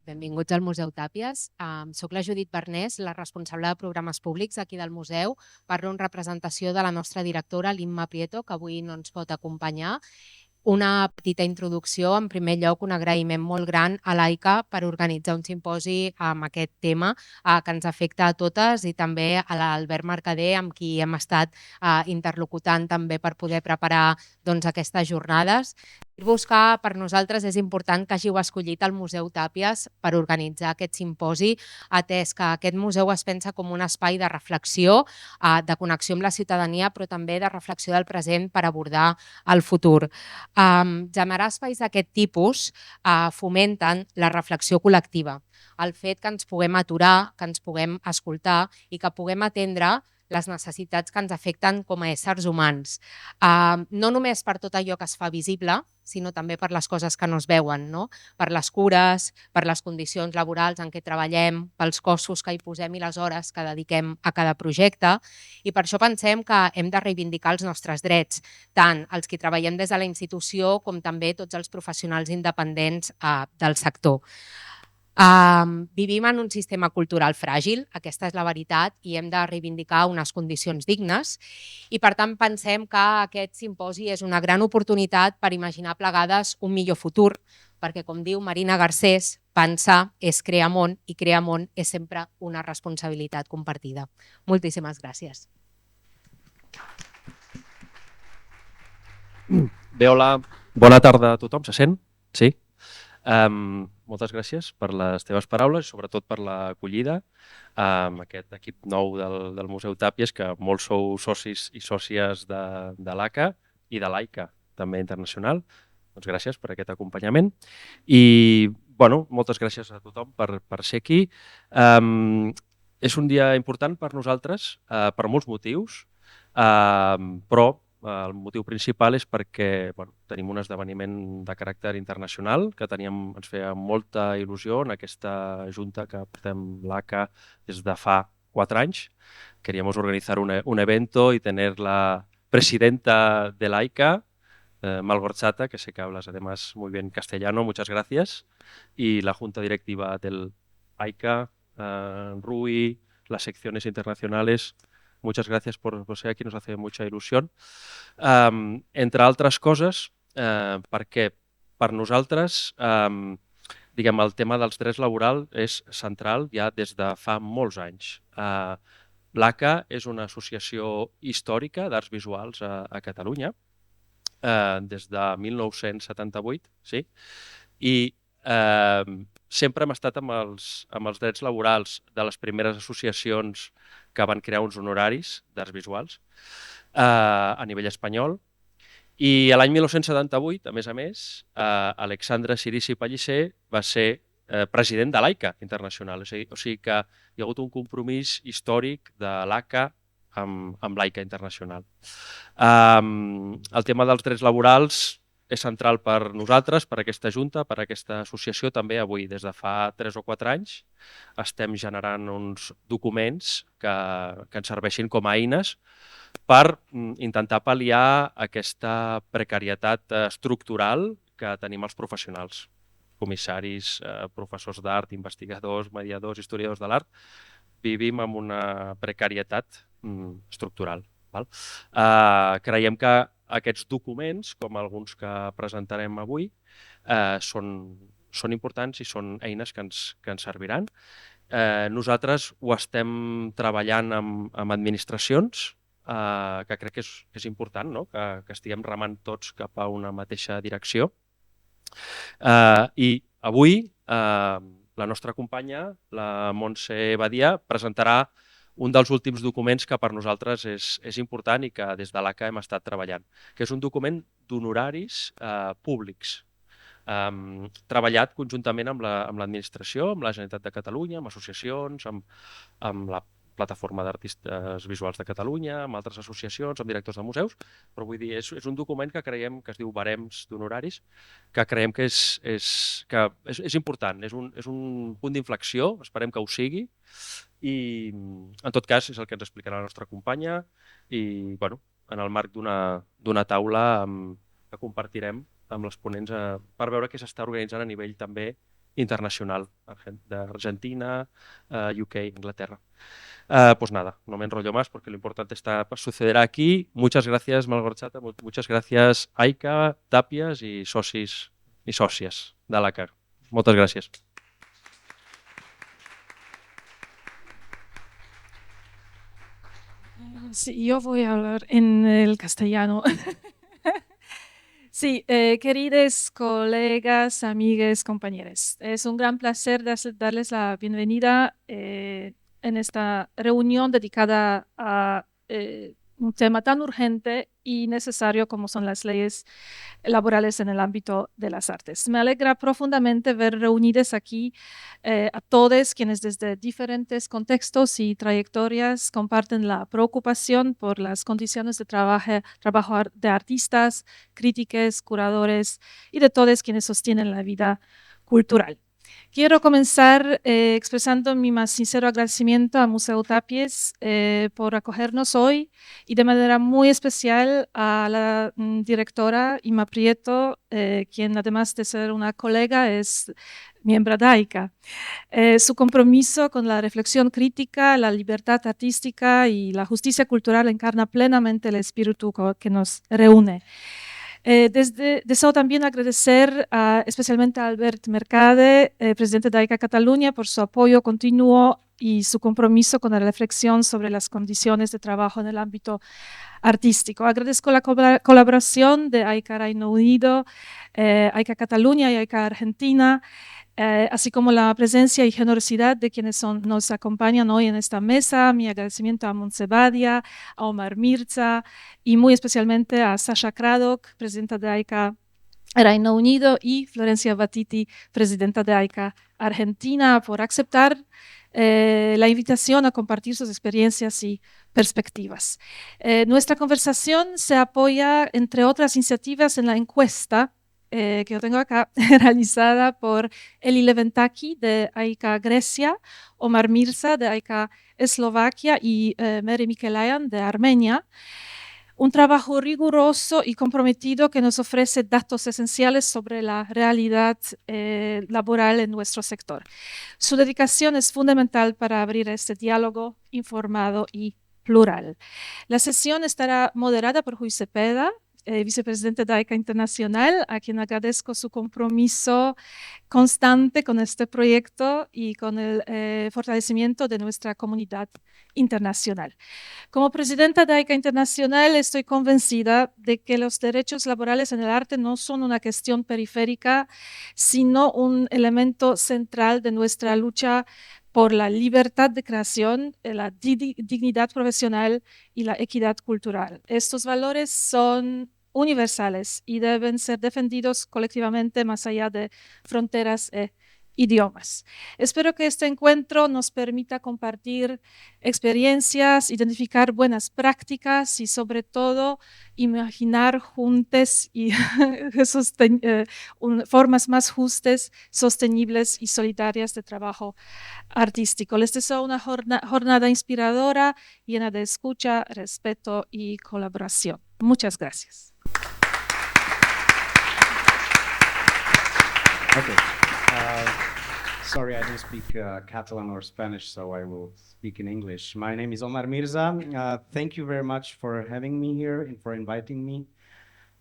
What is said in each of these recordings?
Benvinguts al Museu Tàpies. Soc la Judit Bernés, la responsable de programes públics aquí del museu. Parlo en representació de la nostra directora, l'Imma Prieto, que avui no ens pot acompanyar. Una petita introducció. En primer lloc, un agraïment molt gran a l'AICA per organitzar un simposi amb aquest tema que ens afecta a totes, i també a l'Albert Mercader, amb qui hem estat interlocutant també per poder preparar aquestes jornades. Dir-vos que per nosaltres és important que hàgiu escollit el Museu Tàpies per organitzar aquest simposi, atès que aquest museu es pensa com un espai de reflexió, de connexió amb la ciutadania, però també de reflexió del present per abordar el futur. Generar espais d'aquest tipus fomenten la reflexió col·lectiva, el fet que ens puguem aturar, que ens puguem escoltar i que puguem atendre les necessitats que ens afecten com a éssers humans. No només per tot allò que es fa visible, sinó també per les coses que no es veuen, no? Per les cures, per les condicions laborals en què treballem, pels costos que hi posem i les hores que dediquem a cada projecte. I per això pensem que hem de reivindicar els nostres drets, tant els que treballem des de la institució com també tots els professionals independents del sector. Vivim en un sistema cultural fràgil, aquesta és la veritat, i hem de reivindicar unes condicions dignes, i per tant pensem que aquest simposi és una gran oportunitat per imaginar plegades un millor futur, perquè, com diu Marina Garcés, pensar és crear món, i crear món és sempre una responsabilitat compartida. Moltíssimes gràcies. Bé, hola, bona tarda a tothom, se sent? Sí? Moltes gràcies per les teves paraules i sobretot per l'acollida amb aquest equip nou del Museu Tàpies, que molts sou socis i sòcies de l'ACA i de l'AICA, també internacional. Doncs gràcies per aquest acompanyament i moltes gràcies a tothom per ser aquí. És un dia important per nosaltres per molts motius, però el motiu principal és perquè tenim un esdeveniment de caràcter internacional que ens feia molta il·lusió en aquesta junta que portem l'ACA des de fa 4 anys. Queríamos organizar un evento y tener la presidenta de la AICA, Malgorzata, que sé que hablas además muy bien castellano, muchas gracias, y la junta directiva del AICA, Rui, las secciones internacionales. Muchas gracias por ser aquí, nos hace mucha ilusión. Entre altres coses, perquè per nosaltres el tema dels drets laborals és central ja des de fa molts anys. L'ACA és una associació històrica d'arts visuals a Catalunya, des de 1978, sí? I sempre hem estat amb els drets laborals de les primeres associacions que van crear uns honoraris d'arts visuals a nivell espanyol. I l'any 1978, a més, Alexandre Cirici Pellicer va ser president de l'AICA internacional. O sigui que hi ha hagut un compromís històric de l'ACA amb l'AICA internacional. El tema dels drets laborals és central per nosaltres, per aquesta junta, per aquesta associació. També avui, des de fa 3 o 4 anys, estem generant uns documents que ens serveixin com a eines per intentar pal·liar aquesta precarietat estructural que tenim els professionals, comissaris, professors d'art, investigadors, mediadors, historiadors de l'art. Vivim amb una precarietat estructural. Creiem que aquests documents, com alguns que presentarem avui, són importants i són eines que ens serviran. Nosaltres ho estem treballant amb administracions, que crec que és important, que estiguem remant tots cap a una mateixa direcció. I avui la nostra companya, la Montse Badia, presentarà un dels últims documents que per nosaltres és important i que des de l'ACA hem estat treballant, que és un document d'honoraris públics, treballat conjuntament amb l'administració, amb la Generalitat de Catalunya, amb associacions, amb la Plataforma d'Artistes Visuals de Catalunya, amb altres associacions, amb directors de museus, però vull dir, és un document que creiem que es diu Barems d'honoraris, que creiem que és important, és un punt d'inflexió, esperem que ho sigui, i en tot cas és el que ens explicarà la nostra companya i en el marc d'una taula que compartirem amb les ponents per veure què s'està organitzant a nivell també internacional d'Argentina, UK, Inglaterra. Pues nada, no me enrollo más porque lo importante sucederá aquí. Muchas gracias, Malgorzata, muchas gracias, Aika, Tàpies i socis i sòcies de l'ACAR. Moltes gràcies. Sí, yo voy a hablar en el castellano. Sí, queridos colegas, amigues, compañeros, es un gran placer darles la bienvenida en esta reunión dedicada a un tema tan urgente y necesario como son las leyes laborales en el ámbito de las artes. Me alegra profundamente ver reunidos aquí a todos quienes desde diferentes contextos y trayectorias comparten la preocupación por las condiciones de trabajo de artistas, críticos, curadores y de todos quienes sostienen la vida cultural. Quiero comenzar expresando mi más sincero agradecimiento a Museu Tàpies por acogernos hoy y de manera muy especial a la directora Imma Prieto, quien además de ser una colega es miembro de AICA. Su compromiso con la reflexión crítica, la libertad artística y la justicia cultural encarna plenamente el espíritu que nos reúne. Deseo también agradecer especialmente a Albert Mercade, presidente de AICA Cataluña, por su apoyo continuo y su compromiso con la reflexión sobre las condiciones de trabajo en el ámbito artístico. Agradezco la colaboración de AICA Reino Unido, AICA Cataluña y AICA Argentina, así como la presencia y generosidad de quienes nos acompañan hoy en esta mesa. Mi agradecimiento a Montse Badia, a Omar Mirza y muy especialmente a Sasha Craddock, presidenta de AICA Reino Unido, y Florencia Battiti, presidenta de AICA Argentina, por aceptar la invitación a compartir sus experiencias y perspectivas. Nuestra conversación se apoya, entre otras iniciativas, en la encuesta que yo tengo acá, realizada por Eli Leventaki de AICA Grecia, Omar Mirza de AICA Eslovaquia y Mary Mikelayan de Armenia. Un trabajo riguroso y comprometido que nos ofrece datos esenciales sobre la realidad laboral en nuestro sector. Su dedicación es fundamental para abrir este diálogo informado y plural. La sesión estará moderada por Rui Cepeda, vicepresidente de AICA Internacional, a quien agradezco su compromiso constante con este proyecto y con el fortalecimiento de nuestra comunidad internacional. Como presidenta de AICA Internacional, estoy convencida de que los derechos laborales en el arte no son una cuestión periférica, sino un elemento central de nuestra lucha por la libertad de creación, la dignidad profesional y la equidad cultural. Estos valores son universales y deben ser defendidos colectivamente más allá de fronteras e idiomas. Espero que este encuentro nos permita compartir experiencias, identificar buenas prácticas y sobre todo imaginar juntas y formas más justas, sostenibles y solidarias de trabajo artístico. Les deseo una jornada inspiradora, llena de escucha, respeto y colaboración. Muchas gracias. Okay. Sorry, I don't speak Catalan or Spanish, so I will speak in English. My name is Omar Mirza. Thank you very much for having me here and for inviting me.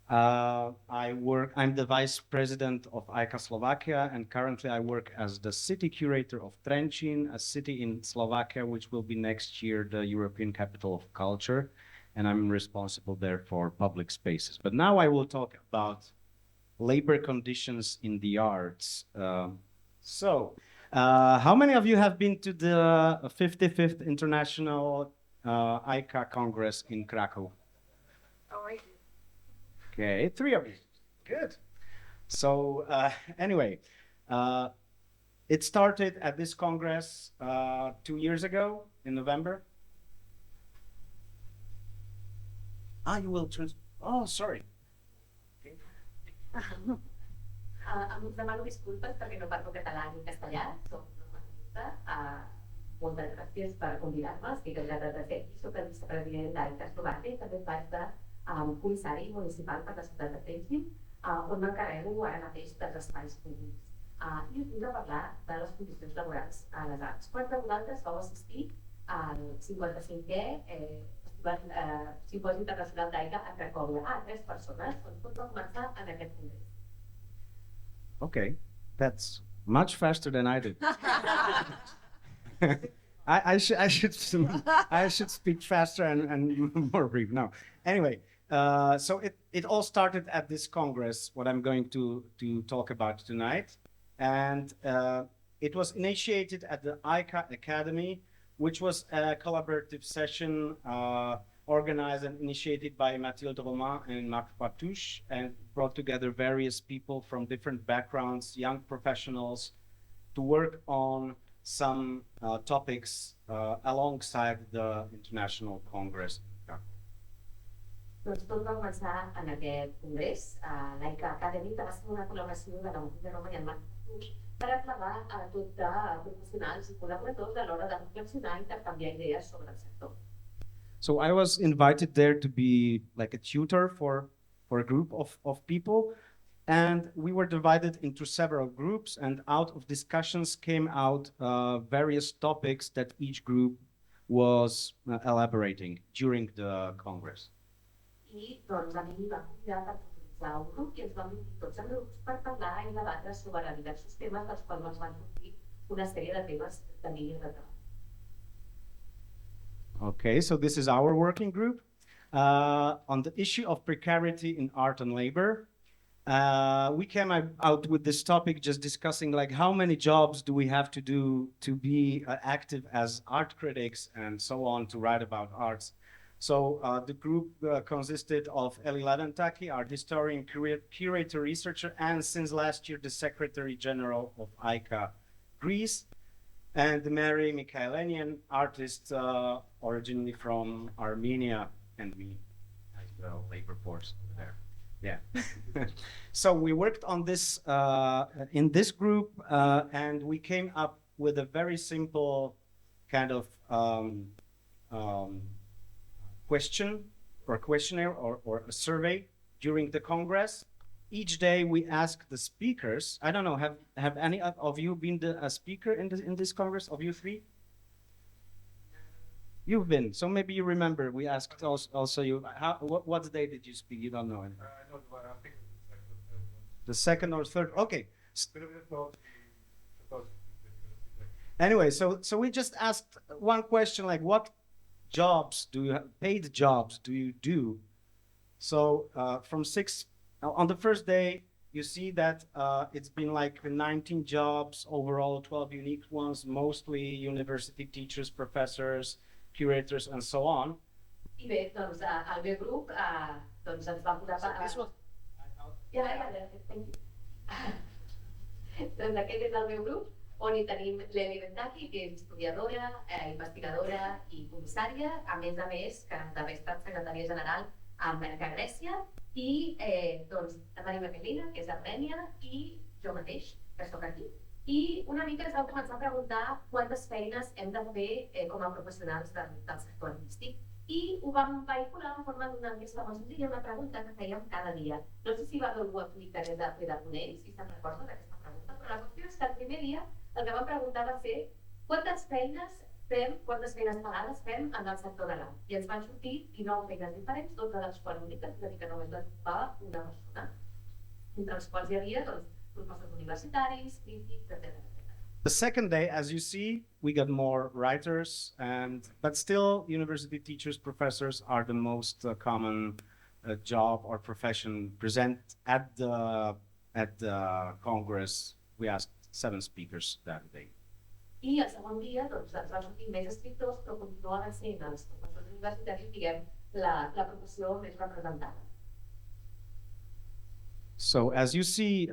I'm the vice president of AICA Slovakia, and currently I work as the city curator of Trenčín, a city in Slovakia, which will be next year the European Capital of Culture, and I'm responsible there for public spaces. But now I will talk about labor conditions in the arts. How many of you have been to the 55th International AICA Congress in Krakow? Oh, I do. Okay, 3 of you. Good. So anyway, it started at this Congress 2 years ago in November. You will Oh, sorry. Em demano disculpes perquè no parlo català ni castellà, soc una manualista. Moltes gràcies per convidar-me, estic encantada de ser aquí. Soc el vicepresident d'AICA Eslovaquia i també faig de comissari municipal per la ciutat de Trenčín, on m'encarrego ara mateix dels espais públics. I us vinc a parlar de les condicions laborals a les arts. Quants de vosaltres vau assistir al 55è Simposi Internacional d'AICA a Cracòvia? 3 persones. Doncs tot va començar en aquest congrés. Okay, that's much faster than I did. I should speak faster and more brief. No, anyway, so it all started at this Congress, what I'm going to talk about tonight, and it was initiated at the ICA Academy, which was a collaborative session organized and initiated by Mathilde Romain and Marc Patouche, and brought together various people from different backgrounds, young professionals, to work on some topics alongside the International Congress. Doncs tot va començar en aquest congrés, l'ICA Academy, que va ser una col·laboració de la Mathilde Romain i el Marc Patouche per aplegar a tot de professionals i col·laboradors a l'hora de reflexionar i intercanviar idees sobre el sector. So I was invited there to be like a tutor for a group of people, and we were divided into several groups, and out of discussions came out various topics that each group was elaborating during the Congress. I doncs a mi em va convidar per utilitzar un grup i ens vam unir tots en grups per parlar i debatre sobre diversos temes dels quals ens van sortir una sèrie de temes de línies de treball. Okay, so this is our working group on the issue of precarity in art and labor. We came out with this topic just discussing like how many jobs do we have to do to be active as art critics and so on to write about arts. So the group consisted of Eli Ladantaki, art historian, curator, researcher, and since last year the Secretary General of ICA Greece, and Mary Mikhailenian, artist originally from Armenia, and we as well labor force over there. Yeah. So we worked on this in this group, and we came up with a very simple kind of question or questionnaire or a survey during the Congress. Each day we ask the speakers. I don't know. Have any of you been a speaker in this Congress? Of you three? You've been. So maybe you remember. We asked also you. What day did you speak? You don't know. I know, I think The second or third. Okay. Anyway, so we just asked one question, like what jobs do you have, paid jobs do you do? So from 6. On the first day, you see that it's been like 19 jobs overall, 12 unique ones, mostly university teachers, professors, curators, and so on. I bé, doncs el meu grup doncs ens va posar... Thank you. Doncs aquest és el meu grup, on hi tenim l'Eli Bentaki, que és historiadora, investigadora i comissària, a més, que d'haver estat secretària general a Merca Grècia, i doncs la Maria Michelina, que és d'Armènia, i jo mateix, que soc aquí. I una mica ens vam començar a preguntar quantes feines hem de fer com a professionals del sector artístic. I ho vam vehicular en forma d'una enquesta molt senzilla, una pregunta que fèiem cada dia. No sé si va haver algú aquí que hagués de fer de ponent, si se'n recorda d'aquesta pregunta, però la qüestió és que el primer dia el que vam preguntar va ser quantes feines pagades fem en el sector de l'art. I ens van sortir 19 feines diferents, 12 de les quals úniques, és a dir, que només les ocupava una persona, entre els quals hi havia professors universitaris, crítics, etc. The second day, as you see, we got more writers, but still university teachers, professors are the most common job or profession present at the Congress. We asked 7 speakers that day. I el segon dia doncs, ens van sortir més escriptors, però continuaven sent els professors universitaris, diguem, la professió més representada. So as you see,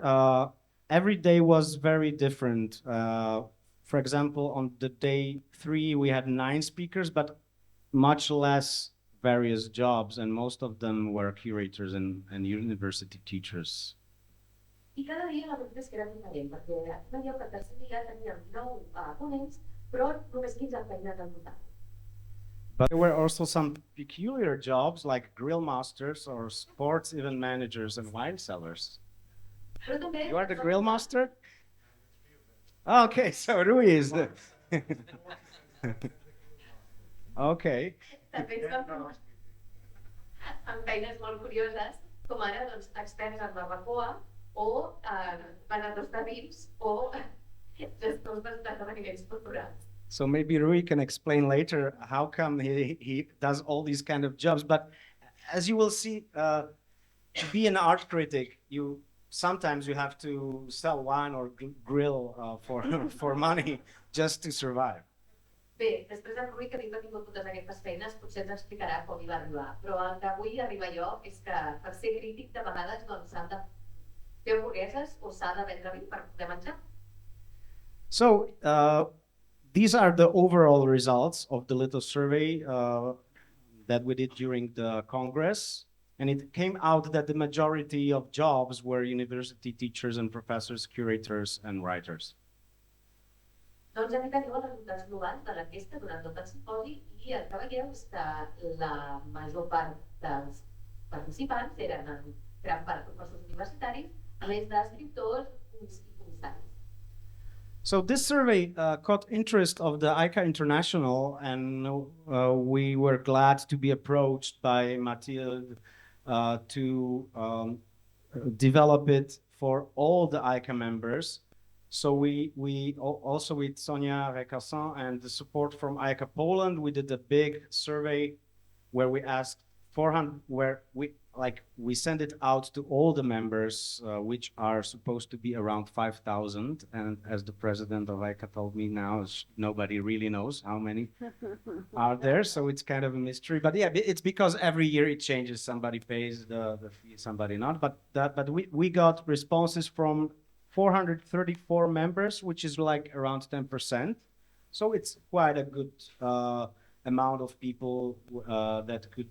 every day was very different. For example, on the day 3, we had 9 speakers, but much less various jobs, and most of them were curators and university teachers. I cada dia la veritat és que era diferent, perquè veiem que el tercer dia teníem 9 ponents, però només 15 feines en total. But there were also some peculiar jobs like grill masters or sports event managers and wine sellers. Però també... You are the grill master? Okay, so Rui is the. Okay. També ens vam trobar amb feines molt curioses, com ara doncs, experts en barbacoa o venedors de vins o gestors d'esdeveniments culturals. So maybe Rui can explain later how come he does all these kind of jobs. But as you will see, to be an art critic, sometimes you have to sell wine or grill for for money just to survive. Bé, després en Rui, que ha tingut totes aquestes feines, potser ens explicarà com hi va arribar. Però el que avui arriba jo és que per ser crític de vegades doncs, s'han de fer hamburgueses o s'ha de vendre vi per poder menjar. So these are the overall results of the little survey that we did during the Congress. And it came out that the majority of jobs were university teachers and professors, curators, and writers. Doncs aquí teniu els resultats globals de l'enquesta durant tot el simposi i el que veieu és que la major part dels participants eren en gran part professors universitaris, a més d'escriptors i commissaris. So this survey caught interest of the ICA International, and we were glad to be approached by Mathilde to develop it for all the ICA members. So we also with Sonia Recassin and the support from ICA Poland, we did a big survey where we asked 400, where we send it out to all the members, which are supposed to be around 5,000. And as the president of ICA told me now, nobody really knows how many are there. So it's kind of a mystery. But yeah, it's because every year it changes. Somebody pays the fee, somebody not. But we got responses from 434 members, which is like around 10%. So it's quite a good amount of people that could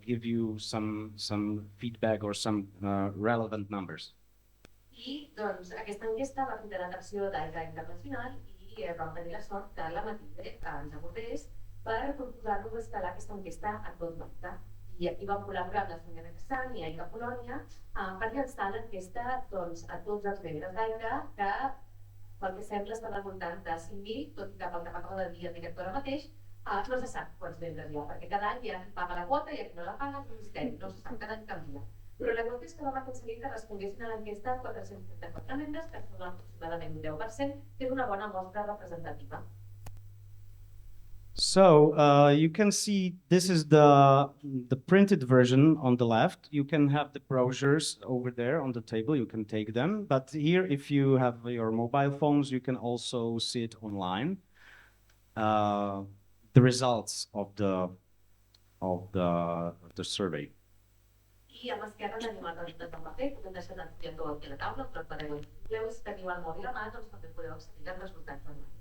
give you some feedback or some relevant numbers. I doncs aquesta enquesta va fer l'atracció d'ICA Internacional i vam tenir la sort que la Matilde ens abordés per proposar-nos escalar aquesta enquesta a tot l'Acta. I aquí vam col·laborar amb la Sonia Recassin i ICA Polònia per llançar l'enquesta doncs, a tots els membres d'ICA que, pel que sembla, estan al voltant de 5.000, tot i que pel que m'acaba de dir el director ara mateix, no se sap quants membres hi ha, perquè cada any hi ha qui paga la quota i qui no la paga, és un misteri, no se sap, cada any canvia. Però la qüestió és que vam aconseguir que responguessin a l'enquesta 434 membres, que són aproximadament un 10%, que és una bona mostra representativa. So you can see this is the printed version on the left. You can have the brochures over there on the table. You can take them. But here, if you have your mobile phones, you can also see it online. The results of the survey. I a l'esquerra tenim el resultat del paper, que hem deixat el fulletó aquí a la taula, però podeu, si teniu el mòbil a mà, doncs també podeu accedir als resultats online.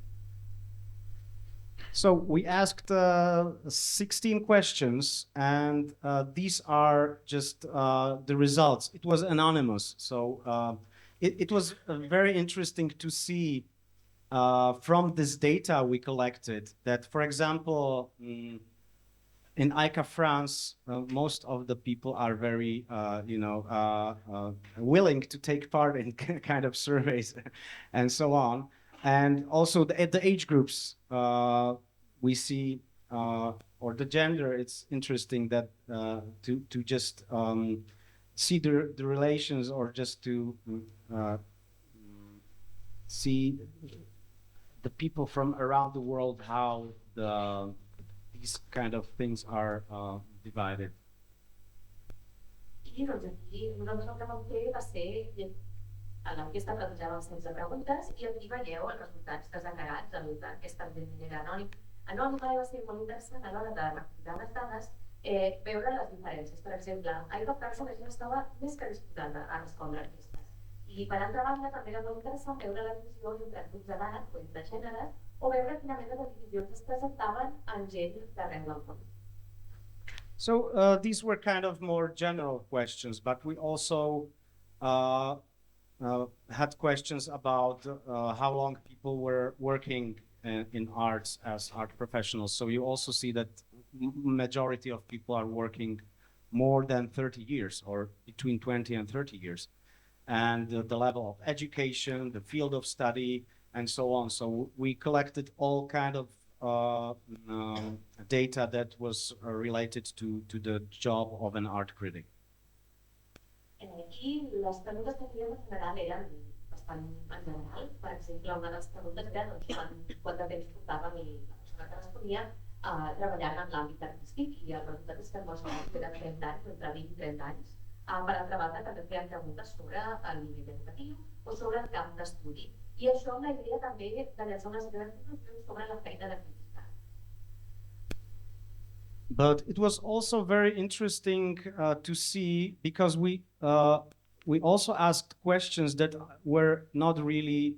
So we asked 16 questions, and these are just the results. It was anonymous, so it was very interesting to see from this data we collected that, for example, in ICA France, most of the people are very, willing to take part in kind of surveys and so on. And also the age groups we see, or the gender, it's interesting that to just see the relations, or just to see the people from around the world, how these kind of things are divided. I doncs aquí nosaltres el que vam fer va ser, a l'enquesta plantejàvem 16 preguntes i aquí veieu els resultats desagregats d'aquesta manera anònima i va ser molt interessant a l'hora de recuperar les dades veure les diferències. Per exemple, a ICA France la gent estava més que disposada a respondre enquestes. I per altra banda també era molt interessant veure la divisió entre grups d'edat o entre gèneres o veure quina mena de divisions es presentaven en gent d'arreu del món. So these were kind of more general questions, but we also had questions about how long people were working in arts as art professionals. So you also see that majority of people are working more than 30 years, or between 20 and 30 years. And the level of education, the field of study, and so on. So we collected all kind of data that was related to the job of an art critic. I les preguntes que fèiem en general eren bastant en general. Per exemple, una de les preguntes era doncs, quant de temps portava la persona que responia treballant en l'àmbit artístic, i el resultat és que molts que eren 30 anys, entre 20 i 30 anys. Per altra banda, també feien preguntes sobre el nivell educatiu o sobre el camp d'estudi. I això amb la idea també de llançar unes grans conclusions sobre la feina de crítica. But it was also very interesting to see, because we also asked questions that were not really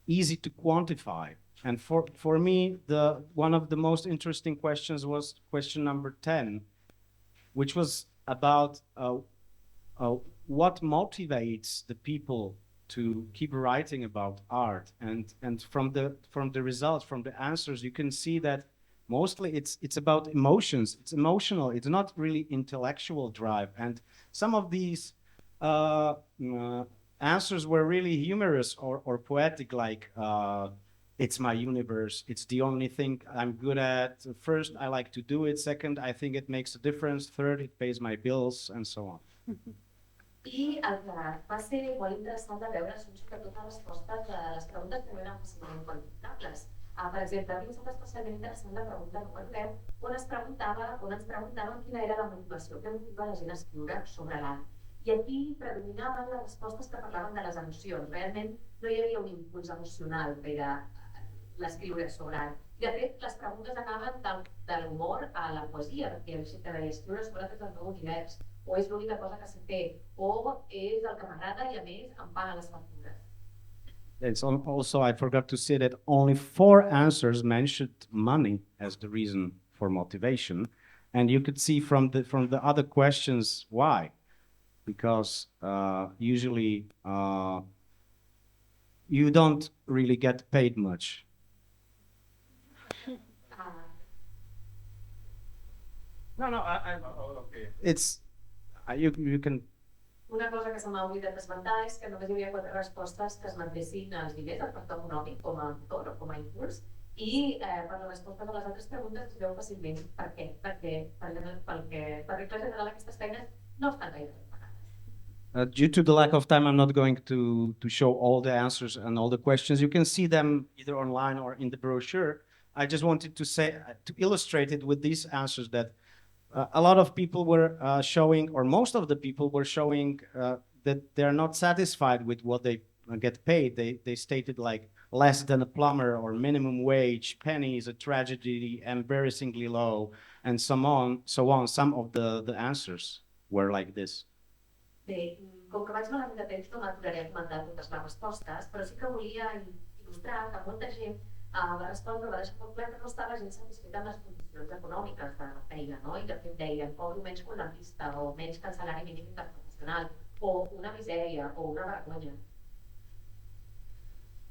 easy to quantify. And for me, one of the most interesting questions was question number 10, which was about what motivates the people to keep writing about art. And from the results, from the answers, you can see that mostly it's about emotions. It's emotional. It's not really intellectual drive. And some of these answers were really humorous or poetic, like it's my universe. It's the only thing I'm good at. First, I like to do it. Second, I think it makes a difference. Third, it pays my bills, and so on. I el que va ser molt interessant de veure són sobretot les respostes de les preguntes que no eren fàcilment quantificables. Per exemple, a mi em sembla especialment interessant la pregunta número 10, on ens preguntaven quina era la motivació que motiva la gent a escriure sobre l'art. I aquí predominaven les respostes que parlaven de les emocions. Realment no hi havia un impuls emocional per a l'escriure sobre art. I de fet, les preguntes anaven de l'humor a la poesia, perquè que deia escriure sobre tot el meu univers, o és l'única cosa que sé fer, o és el que m'agrada i a més em paga les factures. It's also, I forgot to say that only 4 answers mentioned money as the reason for motivation. And you could see from the other questions why. Because usually you don't really get paid much. No, okay. It's, you can... Una cosa que se m'ha oblidat esmentar és que només hi havia 4 respostes que es mantessin els diners, el factor econòmic, com a motor o com a impuls, i per la resposta de les altres preguntes es veu fàcilment per què. Per regla general, aquestes feines no estan gaire pagades. Due to the lack of time, I'm not going to show all the answers and all the questions. You can see them either online or in the brochure. I just wanted to say, to illustrate it with these answers, that a lot of people were showing, or most of the people were showing that they're not satisfied with what they get paid. They stated like less than a plumber or minimum wage, pennies, a tragedy, embarrassingly low, and so on. Some of the answers were like this. Bé, com que vaig malament de temps, no m'aturaré a comentar totes les respostes, però sí que volia il·lustrar que molta gent va respondre, va deixar molt clar que no estava gens satisfeta amb les condicions econòmiques de la feina, no? I de fet deien, cobro menys que un dentista, o menys que el salari mínim interprofessional, o una misèria, o una vergonya.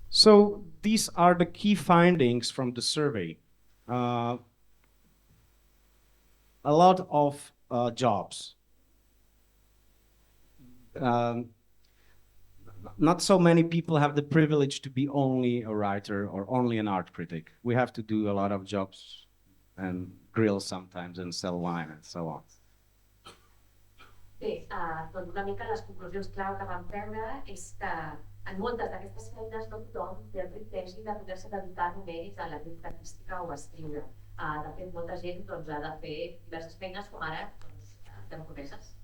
So these are the key findings from the survey. A lot of jobs. Not so many people have the privilege to be only a writer or only an art critic. We have to do a lot of jobs and grill sometimes and sell wine and so on. Bé, doncs una mica les conclusions clau que vam treure és que en moltes d'aquestes feines no tothom té el privilegi de poder-se dedicar només a la crítica artística o a escriure. De fet, molta gent doncs, ha de fer diverses feines com ara temporeses.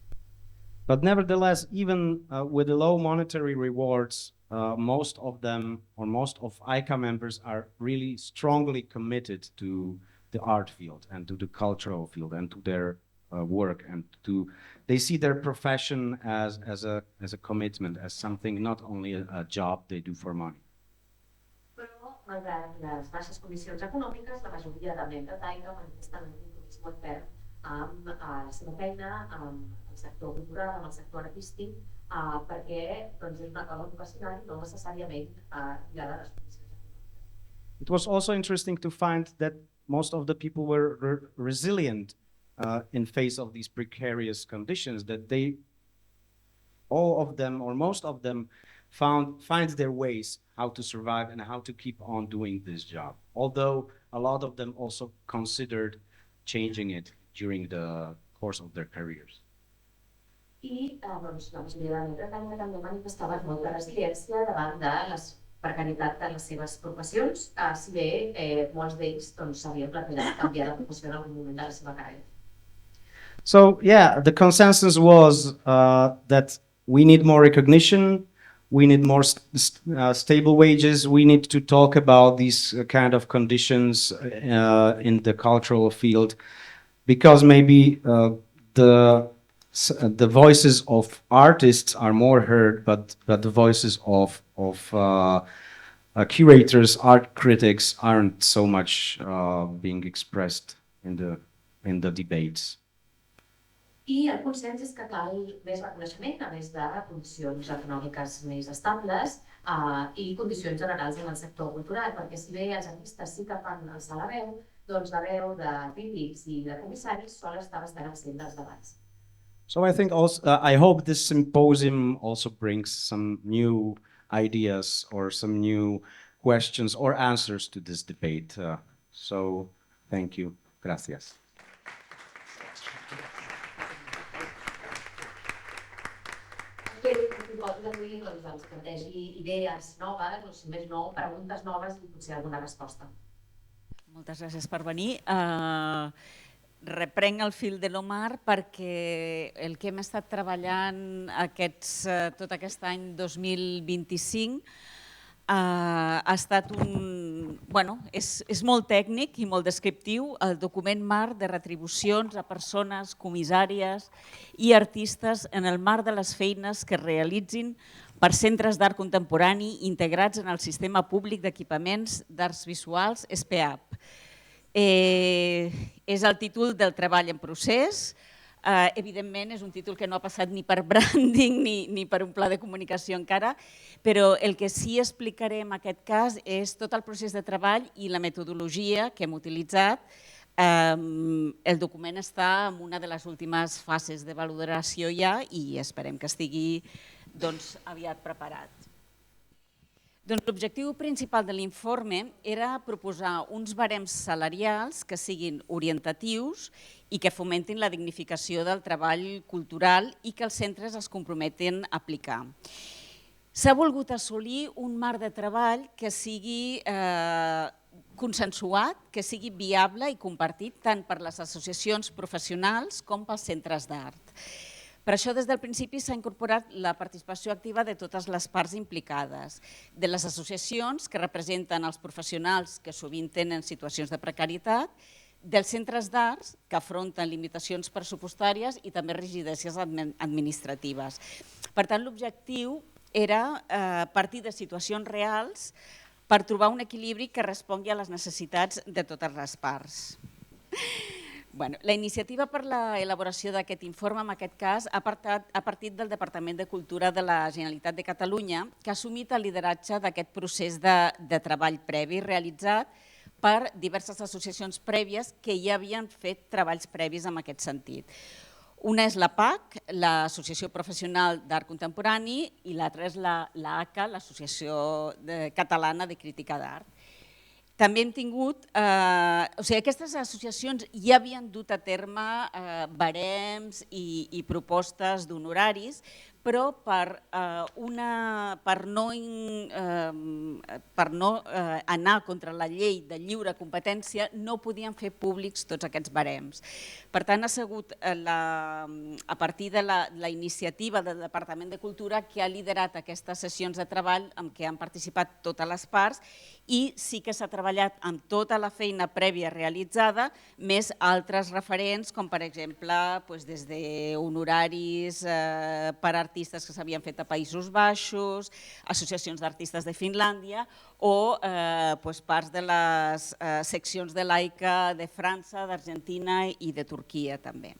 But nevertheless, even with the low monetary rewards, most of them, or most of ICA members, are really strongly committed to the art field and to the cultural field and to their work, and they see their profession as a commitment, as something, not only a job they do for money. Però, malgrat les baixes condicions econòmiques, la majoria de membres d'ICA manifesten un compromís molt ferm amb la seva feina, amb el sector cultural, amb el sector artístic, perquè doncs, és una cosa vocacional i no necessàriament lligada a les condicions econòmiques. It was also interesting to find that most of the people were resilient in face of these precarious conditions, that all of them, or most of them, finds their ways how to survive and how to keep on doing this job. Although a lot of them also considered changing it during the course of their careers. I doncs, la majoria de membres també manifestaven molta resiliència davant de la precarietat de les seves professions, si bé molts d'ells s'havien plantejat canviar de professió en algun moment de la seva carrera. So yeah, the consensus was that we need more recognition, we need more stable wages, we need to talk about these kind of conditions in the cultural field, because maybe the voices of artists are more heard, but the voices of curators, art critics aren't so much being expressed in the debates. I el consens és que cal més reconeixement, a més de condicions econòmiques més estables i condicions generals en el sector cultural, perquè si bé els artistes sí que fan alçar la veu, doncs la veu de crítics i de comissaris sol estar bastant absent dels debats. So I think also, I hope this symposium also brings some new ideas or some new questions or answers to this debate. So thank you. Gracias. Avui ens plantegi idees noves, o si més no, preguntes noves i potser alguna resposta. Moltes gràcies per venir. Reprenc el fil de l'Omar perquè el que hem estat treballant tot aquest any 2025 ha estat és molt tècnic i molt descriptiu, el document marc de retribucions a persones, comissàries i artistes en el marc de les feines que es realitzin per centres d'art contemporani integrats en el sistema públic d'equipaments d'arts visuals SPAP. És el títol del treball en procés. Evidentment, és un títol que no ha passat ni per branding ni per un pla de comunicació encara, però el que sí explicaré en aquest cas és tot el procés de treball i la metodologia que hem utilitzat. El document està en una de les últimes fases de valoració ja i esperem que estigui aviat preparat. L'objectiu principal de l'informe era proposar uns barems salarials que siguin orientatius i que fomentin la dignificació del treball cultural i que els centres es comprometen a aplicar. S'ha volgut assolir un marc de treball que sigui consensuat, que sigui viable i compartit tant per les associacions professionals com pels centres d'art. Per això, des del principi s'ha incorporat la participació activa de totes les parts implicades, de les associacions que representen els professionals que sovint tenen situacions de precarietat, dels centres d'arts que afronten limitacions pressupostàries i també rigidècies administratives. Per tant, l'objectiu era partir de situacions reals per trobar un equilibri que respongui a les necessitats de totes les parts. La iniciativa per l'elaboració d'aquest informe, en aquest cas, ha partit del Departament de Cultura de la Generalitat de Catalunya, que ha assumit el lideratge d'aquest procés de treball previ realitzat per diverses associacions prèvies que ja havien fet treballs previs en aquest sentit. Una és la PAC, l'Associació Professional d'Art Contemporani, i l'altra és l'ACA, l'Associació Catalana de Crítica d'Art. També hem tingut, aquestes associacions ja havien dut a terme barems i propostes d'honoraris, però per no anar contra la llei de lliure competència no podien fer públics tots aquests barems. Per tant, ha sigut a partir de la iniciativa del Departament de Cultura que ha liderat aquestes sessions de treball en què han participat totes les parts i sí que s'ha treballat amb tota la feina prèvia realitzada, més altres referents, com per exemple des d'honoraris per artistes que s'havien fet a Països Baixos, associacions d'artistes de Finlàndia o parts de les seccions de l'AICA de França, d'Argentina i de Turquia també.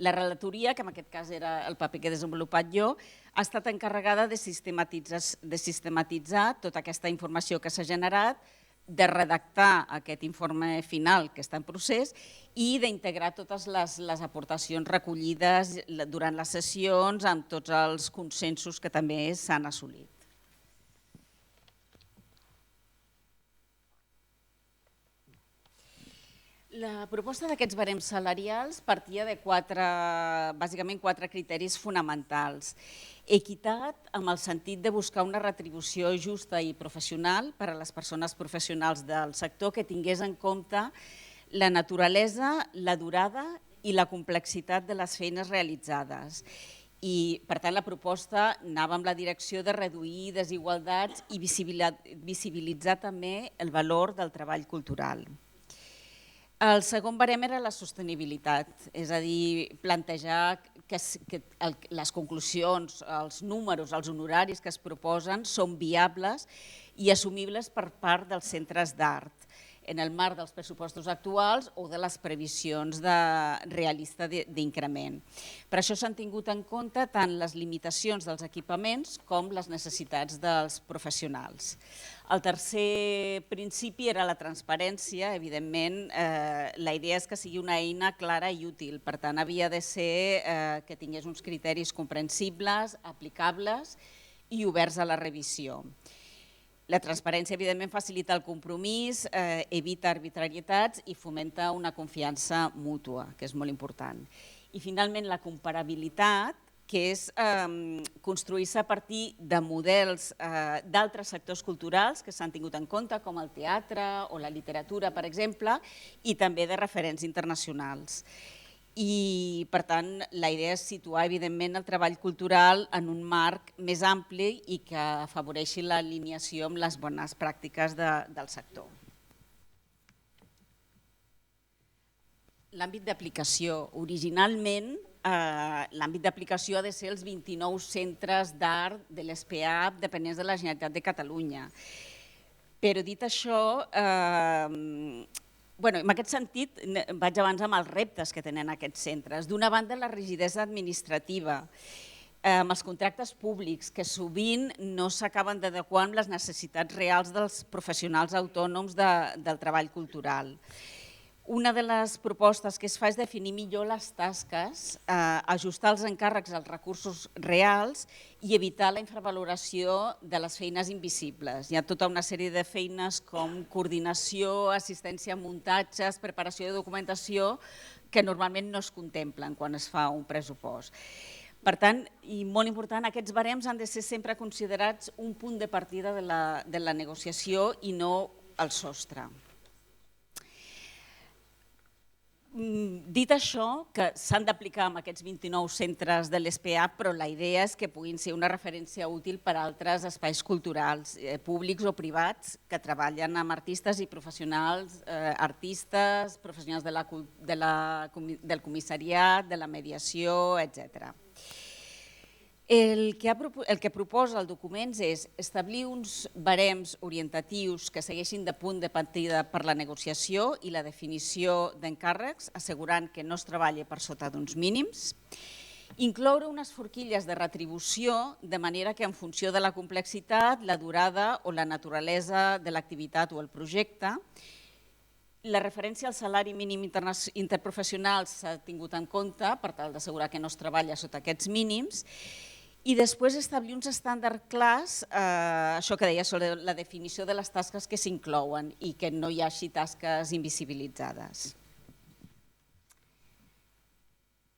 La relatoria, que en aquest cas era el paper que he desenvolupat jo, ha estat encarregada de sistematitzar tota aquesta informació que s'ha generat, de redactar aquest informe final que està en procés i d'integrar totes les aportacions recollides durant les sessions amb tots els consensos que també s'han assolit. La proposta d'aquests barems salarials partia de bàsicament quatre criteris fonamentals. Equitat, amb el sentit de buscar una retribució justa i professional per a les persones professionals del sector que tingués en compte la naturalesa, la durada i la complexitat de les feines realitzades. I, per tant, la proposta anava en la direcció de reduir desigualtats i visibilitzar també el valor del treball cultural. El segon barem era la sostenibilitat, és a dir, plantejar que les conclusions, els números, els honoraris que es proposen són viables i assumibles per part dels centres d'art en el marc dels pressupostos actuals o de les previsions realistes d'increment. Per això s'han tingut en compte tant les limitacions dels equipaments com les necessitats dels professionals. El tercer principi era la transparència. Evidentment, la idea és que sigui una eina clara i útil. Per tant, havia de ser que tingués uns criteris comprensibles, aplicables i oberts a la revisió. La transparència, evidentment, facilita el compromís, evita arbitrarietats i fomenta una confiança mútua, que és molt important. I, finalment, la comparabilitat, que és construir-se a partir de models d'altres sectors culturals que s'han tingut en compte, com el teatre o la literatura, per exemple, i també de referents internacionals. I, per tant, la idea és situar, evidentment, el treball cultural en un marc més ampli i que afavoreixi l'alineació amb les bones pràctiques del sector. L'àmbit d'aplicació. Originalment, l'àmbit d'aplicació ha de ser els 29 centres d'art de l'ESPEAP dependents de la Generalitat de Catalunya. Però, dit això, en aquest sentit, vaig abans amb els reptes que tenen aquests centres. D'una banda, la rigidesa administrativa, amb els contractes públics, que sovint no s'acaben d'adequar amb les necessitats reals dels professionals autònoms del treball cultural. Una de les propostes que es fa és definir millor les tasques, ajustar els encàrrecs als recursos reals i evitar la infravaloració de les feines invisibles. Hi ha tota una sèrie de feines com coordinació, assistència a muntatges, preparació de documentació, que normalment no es contemplen quan es fa un pressupost. Per tant, i molt important, aquests barems han de ser sempre considerats un punt de partida de la negociació i no el sostre. Dit això, que s'han d'aplicar amb aquests 29 centres de l'ESPEAP, però la idea és que puguin ser una referència útil per a altres espais culturals, públics o privats, que treballen amb artistes i professionals, artistes, professionals del comissariat, de la mediació, etc. El que proposa el document és establir uns barems orientatius que segueixin de punt de partida per la negociació i la definició d'encàrrecs, assegurant que no es treballi per sota d'uns mínims, incloure unes forquilles de retribució de manera que en funció de la complexitat, la durada o la naturalesa de l'activitat o el projecte, la referència al salari mínim interprofessional s'ha tingut en compte per tal d'assegurar que no es treballa sota aquests mínims, i després establir uns estàndards clars, això que deia sobre la definició de les tasques que s'inclouen i que no hi hagi tasques invisibilitzades.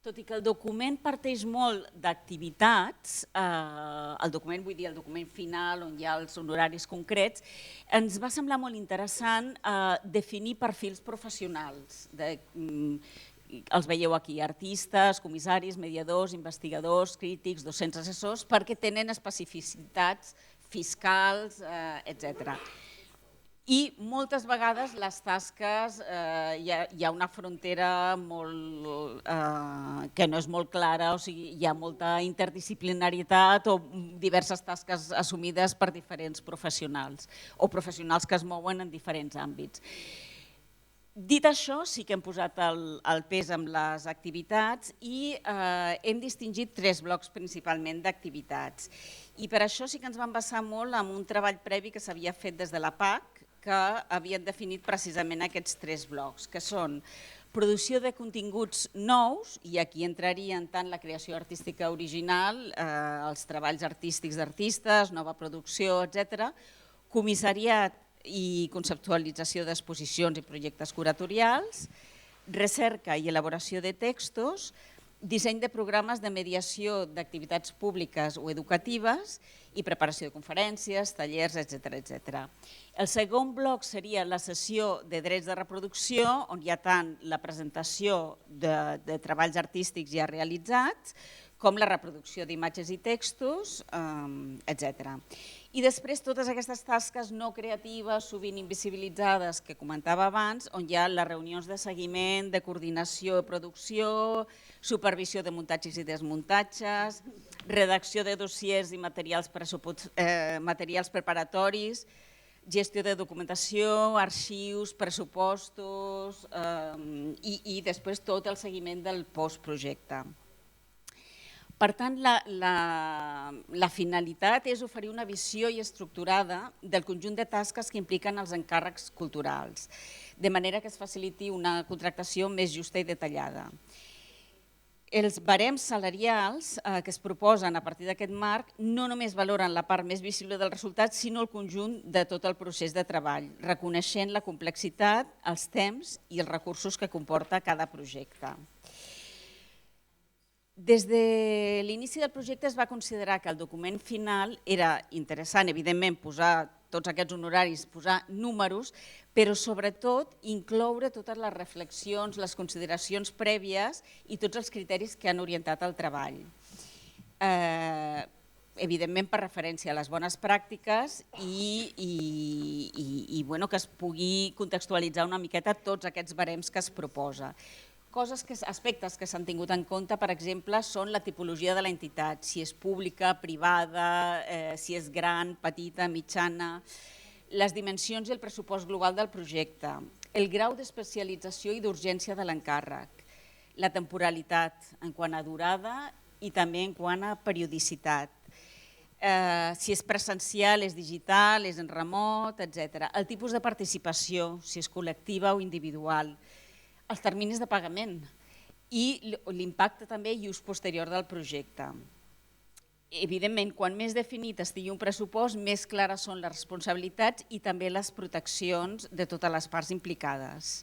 Tot i que el document parteix molt d'activitats, el document final on hi ha els honoraris concrets, ens va semblar molt interessant definir perfils professionals. Els veieu aquí, artistes, comissaris, mediadors, investigadors, crítics, docents, assessors, perquè tenen especificitats fiscals, etc. I moltes vegades les tasques, hi ha una frontera que no és molt clara, o sigui, hi ha molta interdisciplinarietat o diverses tasques assumides per diferents professionals o professionals que es mouen en diferents àmbits. Dit això, sí que hem posat el pes en les activitats i hem distingit 3 blocs principalment d'activitats. I per això sí que ens vam basar molt en un treball previ que s'havia fet des de la PAC, que havien definit precisament aquests 3 blocs, que són producció de continguts nous, i aquí entrarien tant la creació artística original, els treballs artístics d'artistes, nova producció, etc., comissariat i conceptualització d'exposicions i projectes curatorials, recerca i elaboració de textos, disseny de programes de mediació d'activitats públiques o educatives i preparació de conferències, tallers, etc. El segon bloc seria la sessió de drets de reproducció, on hi ha tant la presentació de treballs artístics ja realitzats, com la reproducció d'imatges i textos, etc. I després totes aquestes tasques no creatives, sovint invisibilitzades, que comentava abans, on hi ha les reunions de seguiment, de coordinació i producció, supervisió de muntatges i desmuntatges, redacció de dossiers i materials preparatoris, gestió de documentació, arxius, pressupostos i després tot el seguiment del postprojecte. Per tant, la finalitat és oferir una visió i estructurada del conjunt de tasques que impliquen els encàrrecs culturals, de manera que es faciliti una contractació més justa i detallada. Els barems salarials que es proposen a partir d'aquest marc no només valoren la part més visible del resultat, sinó el conjunt de tot el procés de treball, reconeixent la complexitat, els temps i els recursos que comporta cada projecte. Des de l'inici del projecte es va considerar que el document final era interessant, evidentment, posar tots aquests honoraris, posar números, però sobretot incloure totes les reflexions, les consideracions prèvies i tots els criteris que han orientat el treball. Evidentment per referència a les bones pràctiques i que es pugui contextualitzar una miqueta tots aquests barems que es proposa. Aspectes que s'han tingut en compte, per exemple, són la tipologia de l'entitat, si és pública, privada, si és gran, petita, mitjana, les dimensions i el pressupost global del projecte, el grau d'especialització i d'urgència de l'encàrrec, la temporalitat en quant a durada i també en quant a periodicitat, si és presencial, és digital, és en remot, etc. El tipus de participació, si és col·lectiva o individual, els terminis de pagament i l'impacte també i ús posterior del projecte. Evidentment, quan més definit estigui un pressupost, més clares són les responsabilitats i també les proteccions de totes les parts implicades.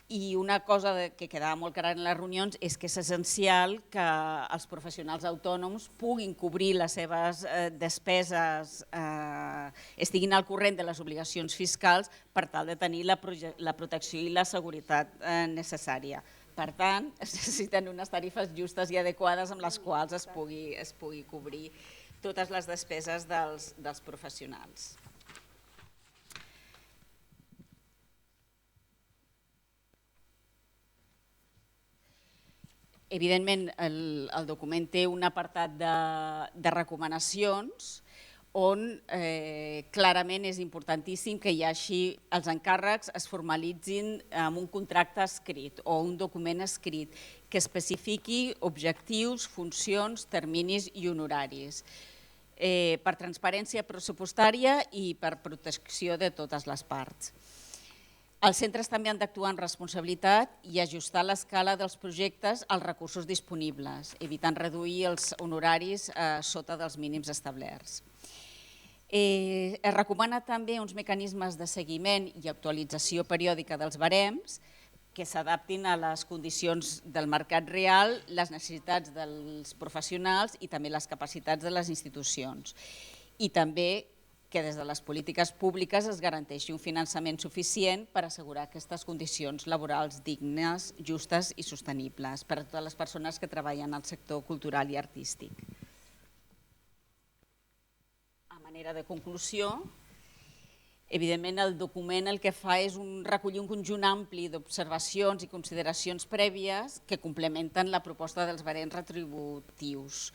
I una cosa que quedava molt clara en les reunions és que és essencial que els professionals autònoms puguin cobrir les seves despeses, estiguin al corrent de les obligacions fiscals per tal de tenir la protecció i la seguretat necessària. Per tant, es necessiten unes tarifes justes i adequades amb les quals es pugui cobrir totes les despeses dels professionals. Evidentment, el document té un apartat de recomanacions on clarament és importantíssim que els encàrrecs es formalitzin amb un contracte escrit o un document escrit que especifiqui objectius, funcions, terminis i honoraris per transparència pressupostària i per protecció de totes les parts. Els centres també han d'actuar en responsabilitat i ajustar l'escala dels projectes als recursos disponibles, evitant reduir els honoraris sota dels mínims establerts. Es recomana també uns mecanismes de seguiment i actualització periòdica dels barems que s'adaptin a les condicions del mercat real, les necessitats dels professionals i també les capacitats de les institucions. I també que des de les polítiques públiques es garanteixi un finançament suficient per assegurar aquestes condicions laborals dignes, justes i sostenibles per a totes les persones que treballen al sector cultural i artístic. A manera de conclusió, evidentment el document el que fa és recollir un conjunt ampli d'observacions i consideracions prèvies que complementen la proposta dels barems retributius.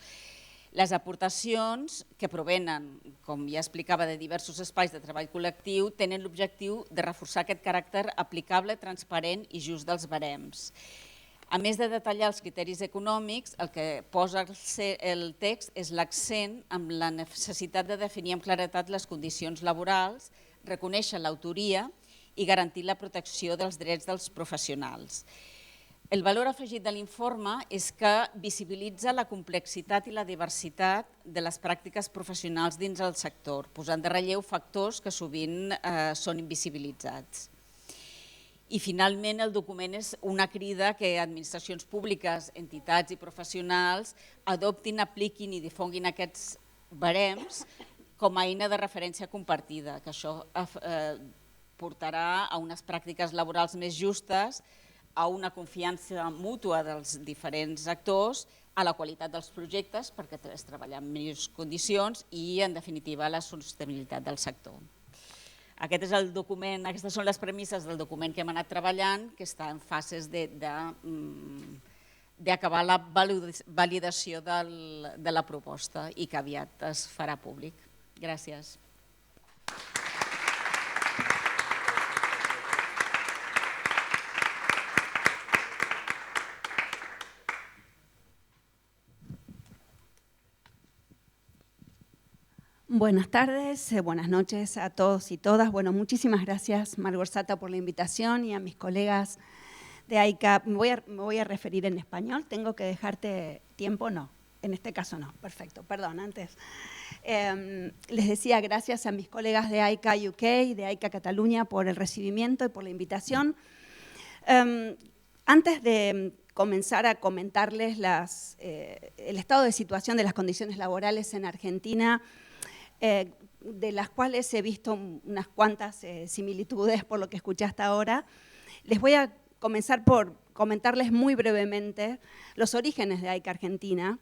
Les aportacions que provenen, com ja explicava, de diversos espais de treball col·lectiu tenen l'objectiu de reforçar aquest caràcter aplicable, transparent i just dels barems. A més de detallar els criteris econòmics, el que posa el text és l'accent en la necessitat de definir amb claretat les condicions laborals, reconèixer l'autoria i garantir la protecció dels drets dels professionals. El valor afegit de l'informe és que visibilitza la complexitat i la diversitat de les pràctiques professionals dins el sector, posant de relleu factors que sovint són invisibilitzats. I finalment el document és una crida que administracions públiques, entitats i professionals adoptin, apliquin i difonguin aquests barems com a eina de referència compartida, que això portarà a unes pràctiques laborals més justes, a una confiança mútua dels diferents actors, a la qualitat dels projectes, perquè es treballa en millors condicions i, en definitiva, a la sostenibilitat del sector. Aquest és el document, aquestes són les premisses del document que hem anat treballant, que està en fases d'acabar la validació de la proposta i que aviat es farà públic. Gràcies. Buenas tardes, buenas noches a todos y todas. Bueno, muchísimas gracias, Margorzata, por la invitación y a mis colegas de AICA. Me voy a referir en español. ¿Tengo que dejarte tiempo? No, en este caso no. Perfecto, perdón, antes. Les decía gracias a mis colegas de AICA UK y de AICA Cataluña por el recibimiento y por la invitación. Antes de comenzar a comentarles el estado de situación de las condiciones laborales en Argentina, de las cuales he visto unas cuantas similitudes por lo que escuché hasta ahora, les voy a comenzar por comentarles muy brevemente los orígenes de AICA Argentina.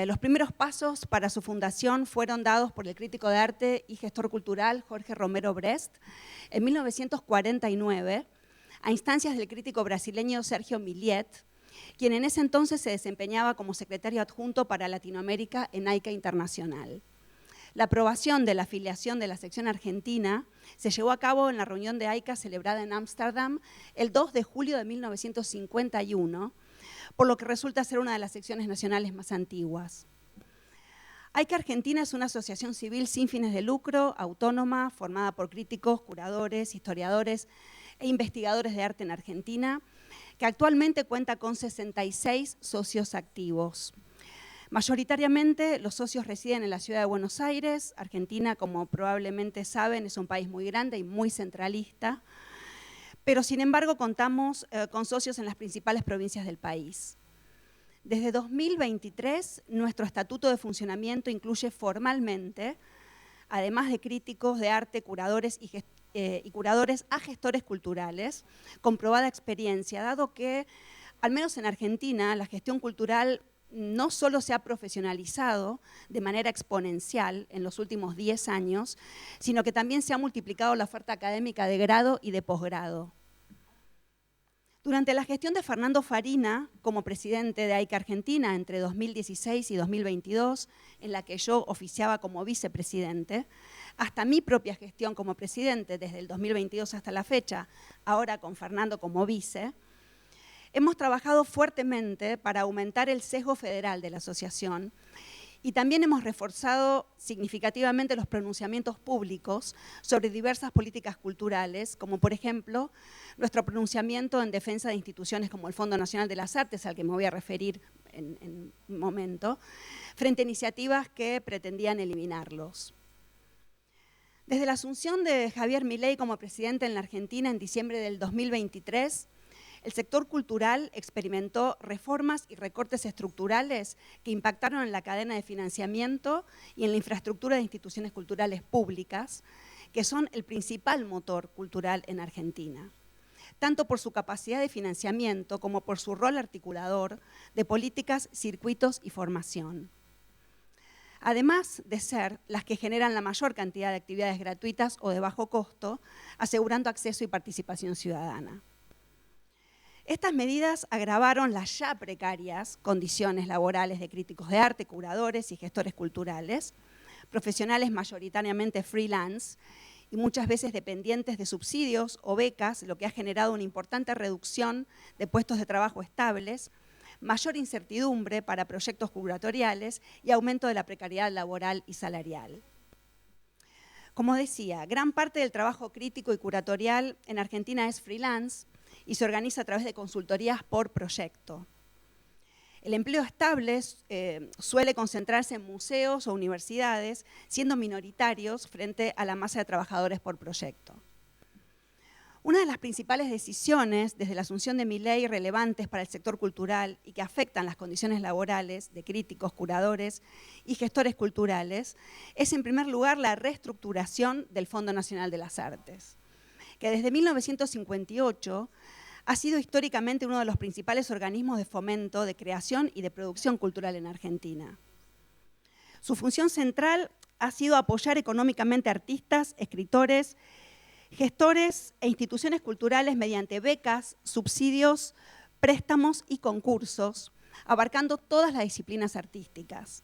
Los primeros pasos para su fundación fueron dados por el crítico de arte y gestor cultural Jorge Romero Brest en 1949, a instancias del crítico brasileño Sergio Millet, quien en ese entonces se desempeñaba como secretario adjunto para Latinoamérica en AICA Internacional. La aprobación de la afiliación de la sección argentina se llevó a cabo en la reunión de AICA celebrada en Ámsterdam el 2 de julio de 1951, por lo que resulta ser una de las secciones nacionales más antiguas. AICA Argentina es una asociación civil sin fines de lucro, autónoma, formada por críticos, curadores, historiadores e investigadores de arte en Argentina, que actualmente cuenta con 66 socios activos. Mayoritariamente los socios residen en la ciudad de Buenos Aires. Argentina, como probablemente saben, es un país muy grande y muy centralista, pero sin embargo contamos con socios en las principales provincias del país. Desde 2023, nuestro estatuto de funcionamiento incluye formalmente, además de críticos de arte, curadores y curadores a gestores culturales, comprobada experiencia, dado que, al menos en Argentina, la gestión cultural no solo se ha profesionalizado de manera exponencial en los últimos 10 años, sino que también se ha multiplicado la oferta académica de grado y de posgrado. Durante la gestión de Fernando Farina como presidente de AICA Argentina entre 2016 y 2022, en la que yo oficiaba como vicepresidente, hasta mi propia gestión como presidente desde el 2022 hasta la fecha, ahora con Fernando como vice, hemos trabajado fuertemente para aumentar el sesgo federal de la asociación y también hemos reforzado significativamente los pronunciamientos públicos sobre diversas políticas culturales, como por ejemplo nuestro pronunciamiento en defensa de instituciones como el Fondo Nacional de las Artes, al que me voy a referir en un momento, frente a iniciativas que pretendían eliminarlos. Desde la asunción de Javier Milei como presidente en la Argentina en diciembre del 2023, el sector cultural experimentó reformas y recortes estructurales que impactaron en la cadena de financiamiento y en la infraestructura de instituciones culturales públicas, que son el principal motor cultural en Argentina, tanto por su capacidad de financiamiento como por su rol articulador de políticas, circuitos y formación. Además de ser las que generan la mayor cantidad de actividades gratuitas o de bajo costo, asegurando acceso y participación ciudadana. Estas medidas agravaron las ya precarias condiciones laborales de críticos de arte, curadores y gestores culturales, profesionales mayoritariamente freelance y muchas veces dependientes de subsidios o becas, lo que ha generado una importante reducción de puestos de trabajo estables, mayor incertidumbre para proyectos curatoriales y aumento de la precariedad laboral y salarial. Como decía, gran parte del trabajo crítico y curatorial en Argentina es freelance y se organiza a través de consultorías por proyecto. El empleo estable suele concentrarse en museos o universidades, siendo minoritarios frente a la masa de trabajadores por proyecto. Una de las principales decisiones desde la asunción de Milei relevantes para el sector cultural y que afectan las condiciones laborales de críticos, curadores y gestores culturales es, en primer lugar, la reestructuración del Fondo Nacional de las Artes, que desde 1958 ha sido históricamente uno de los principales organismos de fomento, de creación y de producción cultural en Argentina. Su función central ha sido apoyar económicamente a artistas, escritores, gestores e instituciones culturales mediante becas, subsidios, préstamos y concursos, abarcando todas las disciplinas artísticas.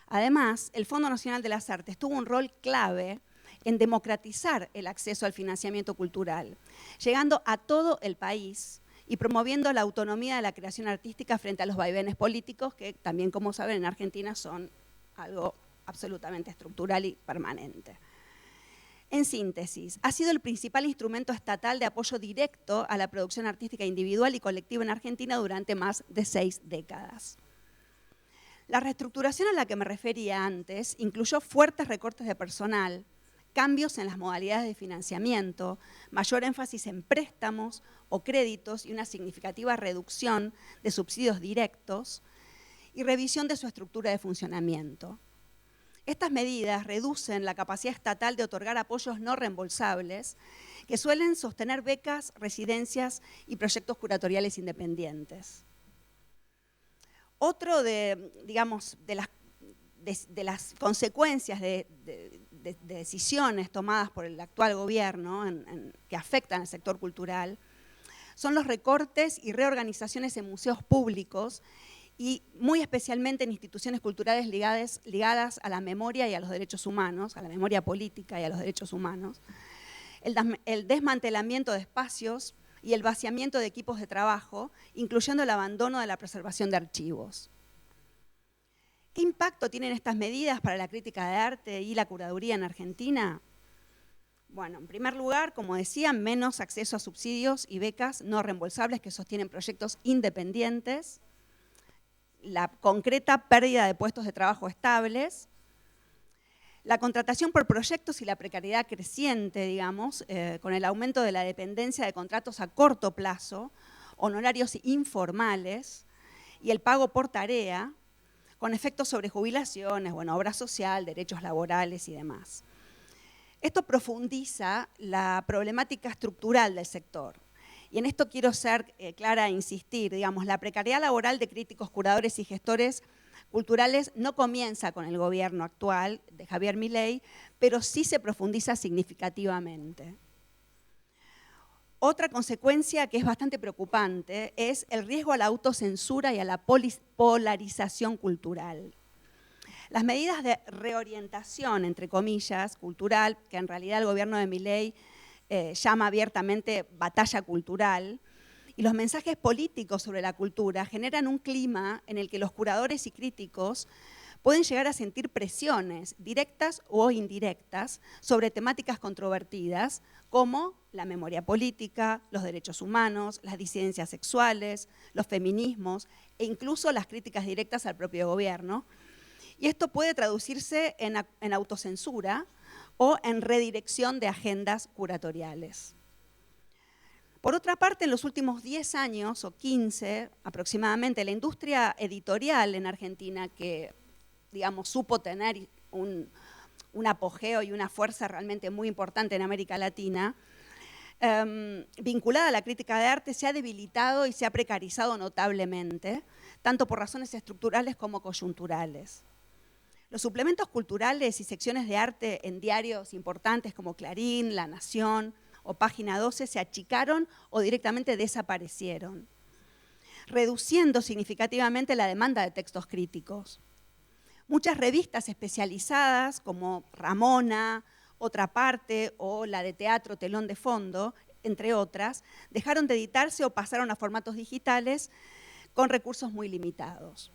Además, el Fondo Nacional de las Artes tuvo un rol clave en democratizar el acceso al financiamiento cultural, llegando a todo el país y promoviendo la autonomía de la creación artística frente a los vaivenes políticos, que también, como saben, en Argentina son algo absolutamente estructural y permanente. En síntesis, ha sido el principal instrumento estatal de apoyo directo a la producción artística individual y colectiva en Argentina durante más de 6 décadas. La reestructuración a la que me refería antes incluyó fuertes recortes de personal, cambios en las modalidades de financiamiento, mayor énfasis en préstamos o créditos y una significativa reducción de subsidios directos y revisión de su estructura de funcionamiento. Estas medidas reducen la capacidad estatal de otorgar apoyos no reembolsables que suelen sostener becas, residencias y proyectos curatoriales independientes. Otro de las consecuencias de decisiones tomadas por el actual gobierno que afectan al sector cultural son los recortes y reorganizaciones en museos públicos y muy especialmente en instituciones culturales ligadas a la memoria y a los derechos humanos, a la memoria política y a los derechos humanos, el desmantelamiento de espacios y el vaciamiento de equipos de trabajo, incluyendo el abandono de la preservación de archivos. ¿Qué impacto tienen estas medidas para la crítica de arte y la curaduría en Argentina? Bueno, en primer lugar, como decía, menos acceso a subsidios y becas no reembolsables que sostienen proyectos independientes, la concreta pérdida de puestos de trabajo estables, la contratación por proyectos y la precariedad creciente, digamos, con el aumento de la dependencia de contratos a corto plazo, honorarios informales y el pago por tarea, con efectos sobre jubilaciones, obra social, derechos laborales y demás. Esto profundiza la problemática estructural del sector. Y en esto quiero ser clara e insistir, digamos, la precariedad laboral de críticos, curadores y gestores culturales no comienza con el gobierno actual de Javier Milei, pero sí se profundiza significativamente. Otra consecuencia que es bastante preocupante es el riesgo a la autocensura y a la polarización cultural. Las medidas de reorientación, entre comillas, cultural, que en realidad el gobierno de Milei llama abiertamente batalla cultural, y los mensajes políticos sobre la cultura generan un clima en el que los curadores y críticos pueden llegar a sentir presiones directas o indirectas sobre temáticas controvertidas como la memoria política, los derechos humanos, las disidencias sexuales, los feminismos e incluso las críticas directas al propio gobierno. Y esto puede traducirse en autocensura o en redirección de agendas curatoriales. Por otra parte, en los últimos 10 años o 15 aproximadamente, la industria editorial en Argentina, que digamos, supo tener un apogeo y una fuerza realmente muy importante en América Latina, vinculada a la crítica de arte, se ha debilitado y se ha precarizado notablemente, tanto por razones estructurales como coyunturales. Los suplementos culturales y secciones de arte en diarios importantes como Clarín, La Nación o Página 12 se achicaron o directamente desaparecieron, reduciendo significativamente la demanda de textos críticos. Muchas revistas especializadas como Ramona, Otra Parte o la de teatro Telón de Fondo, entre otras, dejaron de editarse o pasaron a formatos digitales con recursos muy limitados.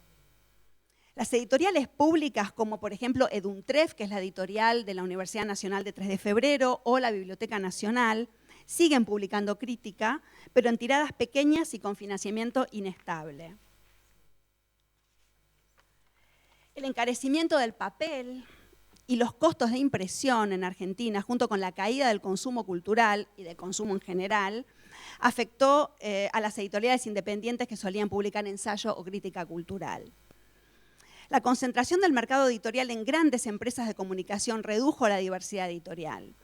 Las editoriales públicas, como por ejemplo Eduntref, que es la editorial de la Universidad Nacional de 3 de Febrero, o la Biblioteca Nacional, siguen publicando crítica, pero en tiradas pequeñas y con financiamiento inestable. El encarecimiento del papel y los costos de impresión en Argentina, junto con la caída del consumo cultural y del consumo en general, afectó a las editoriales independientes que solían publicar ensayo o crítica cultural. La concentración del mercado editorial en grandes empresas de comunicación redujo la diversidad editorial.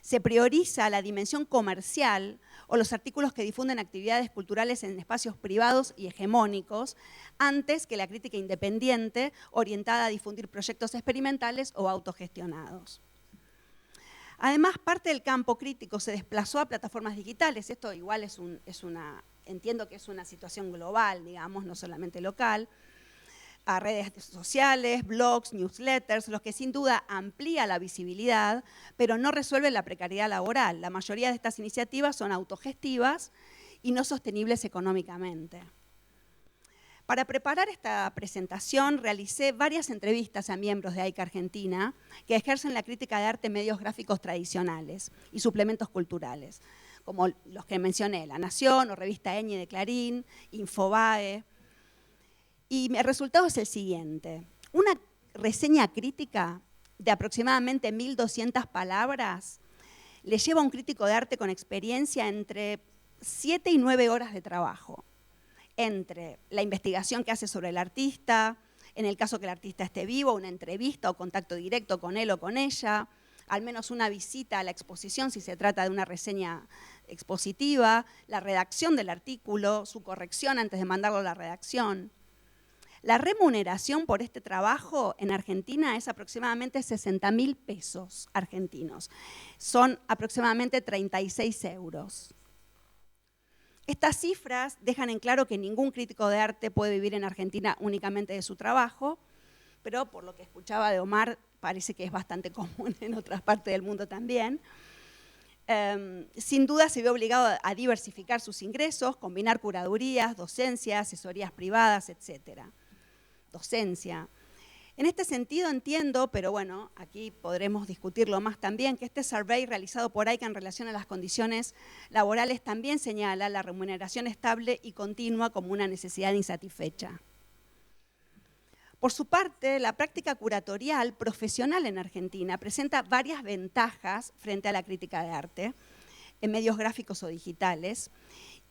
Se prioriza la dimensión comercial o los artículos que difunden actividades culturales en espacios privados y hegemónicos antes que la crítica independiente orientada a difundir proyectos experimentales o autogestionados. Además, parte del campo crítico se desplazó a plataformas digitales. Esto igual entiendo que es una situación global, digamos, no solamente local, a redes sociales, blogs, newsletters, los que sin duda amplía la visibilidad, pero no resuelven la precariedad laboral. La mayoría de estas iniciativas son autogestivas y no sostenibles económicamente. Para preparar esta presentación realicé varias entrevistas a miembros de AICA Argentina que ejercen la crítica de arte en medios gráficos tradicionales y suplementos culturales, como los que mencioné, La Nación o Revista Eñe de Clarín, Infobae. Y el resultado es el siguiente. Una reseña crítica de aproximadamente 1.200 palabras le lleva a un crítico de arte con experiencia entre 7 y 9 horas de trabajo, entre la investigación que hace sobre el artista, en el caso que el artista esté vivo, una entrevista o contacto directo con él o con ella, al menos una visita a la exposición si se trata de una reseña expositiva, la redacción del artículo, su corrección antes de mandarlo a la redacción. La remuneración por este trabajo en Argentina es aproximadamente 60.000 pesos argentinos. Son aproximadamente 36 euros. Estas cifras dejan en claro que ningún crítico de arte puede vivir en Argentina únicamente de su trabajo, pero por lo que escuchaba de Omar, parece que es bastante común en otras partes del mundo también. Sin duda se ve obligado a diversificar sus ingresos, combinar curadurías, docencia, asesorías privadas, etcétera. Docencia. En este sentido entiendo, pero bueno, aquí podremos discutirlo más también, que este survey realizado por AICA en relación a las condiciones laborales también señala la remuneración estable y continua como una necesidad insatisfecha. Por su parte, la práctica curatorial profesional en Argentina presenta varias ventajas frente a la crítica de arte en medios gráficos o digitales,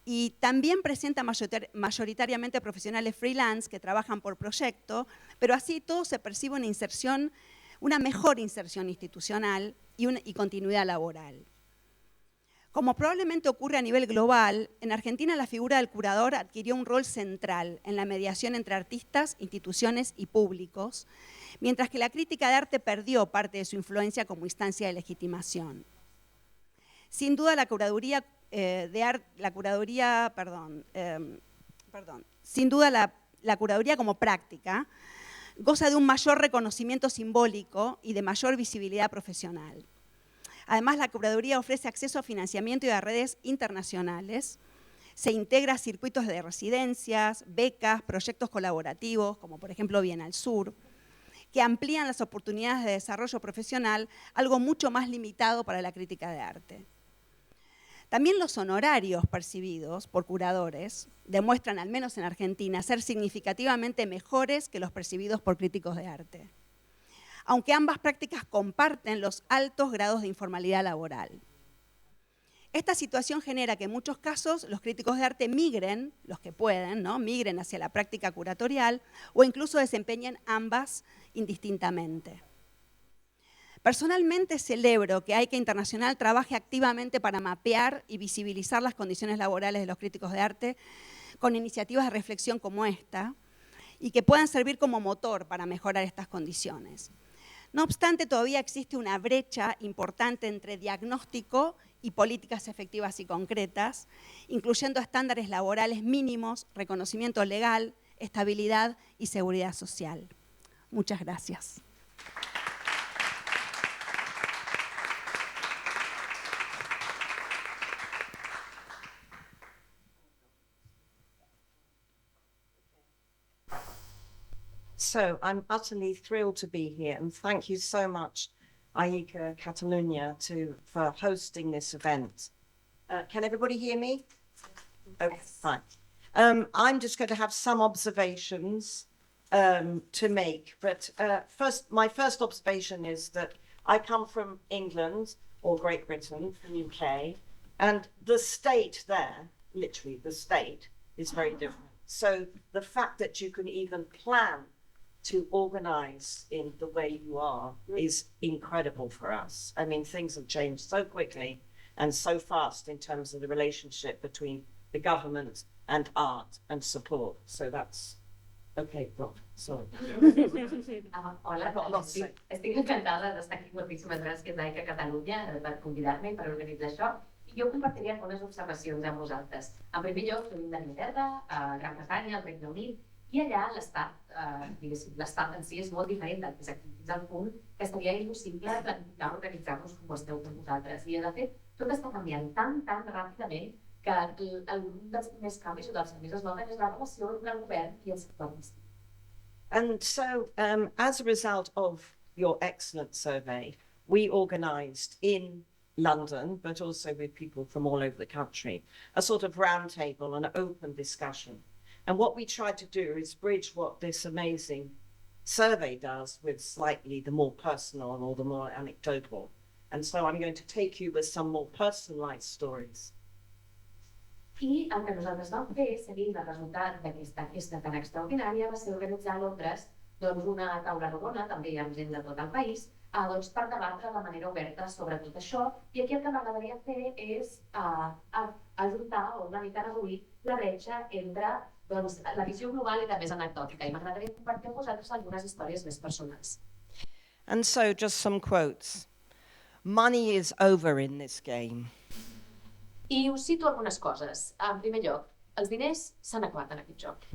y también presenta mayoritariamente profesionales freelance que trabajan por proyecto, pero así todo se percibe una mejor inserción institucional y continuidad laboral. Como probablemente ocurre a nivel global, en Argentina la figura del curador adquirió un rol central en la mediación entre artistas, instituciones y públicos, mientras que la crítica de arte perdió parte de su influencia como instancia de legitimación. Sin duda la curaduría la curaduría como práctica goza de un mayor reconocimiento simbólico y de mayor visibilidad profesional. Además, la curaduría ofrece acceso a financiamiento y a redes internacionales, se integra a circuitos de residencias, becas, proyectos colaborativos, como por ejemplo Bienal Sur, que amplían las oportunidades de desarrollo profesional, algo mucho más limitado para la crítica de arte. También los honorarios percibidos por curadores demuestran, al menos en Argentina, ser significativamente mejores que los percibidos por críticos de arte, aunque ambas prácticas comparten los altos grados de informalidad laboral. Esta situación genera que en muchos casos los críticos de arte migren, los que pueden, ¿no? Migren hacia la práctica curatorial o incluso desempeñen ambas indistintamente. Personalmente celebro que AICA Internacional trabaje activamente para mapear y visibilizar las condiciones laborales de los críticos de arte con iniciativas de reflexión como esta y que puedan servir como motor para mejorar estas condiciones. No obstante, todavía existe una brecha importante entre diagnóstico y políticas efectivas y concretas, incluyendo estándares laborales mínimos, reconocimiento legal, estabilidad y seguridad social. Muchas gracias. So I'm utterly thrilled to be here, and thank you so much, AICA Catalunya, for hosting this event. Can everybody hear me? Okay, fine. I'm just going to have some observations to make, but my first observation is that I come from England, or Great Britain, the UK, and the state there, literally the state, is very different. So the fact that you can even plan to organize in the way you are is incredible for us. I mean, things have changed so quickly and so fast in terms of the relationship between the government and art and support. So that's okay, Rob, sorry. Hola, estic encantada d'estar aquí. Moltíssimes gràcies a AICA Catalunya per convidar-me i per organitzar això. I jo compartiria algunes observacions amb vosaltres. En primer lloc, venim d'Anglaterra, Gran Bretanya, al Regne Unit, i allà l'estat en si és molt diferent del que és aquí, fins al punt que estaria impossible planificar o organitzar-nos com ho esteu fent vosaltres. I, de fet, tot està canviant tan ràpidament que un dels primers canvis o dels que més es noten és la relació entre el govern i el sector artístic. And so, as a result of your excellent survey, we organised in London, but also with people from all over the country, a sort of roundtable, an open discussion. And what we tried to do is bridge what this amazing survey does with slightly the more personal or the more anecdotal. And so I'm going to take you with some more personalised stories. I el que nosaltres vam fer, seguint el resultat d'aquesta festa tan extraordinària, va ser organitzar a Londres una taula rodona, també amb gent de tot el país, per debatre de manera oberta sobre tot això. I aquí el que m'agradaria fer és ajuntar o una mica reduir la bretxa entre la visió global i la més anecdòtica. I m'agradaria compartir amb vosaltres algunes històries més personals. And so, just some quotes. Money is over in this game. I us cito algunes coses. En primer lloc, els diners s'han acabat en aquest joc.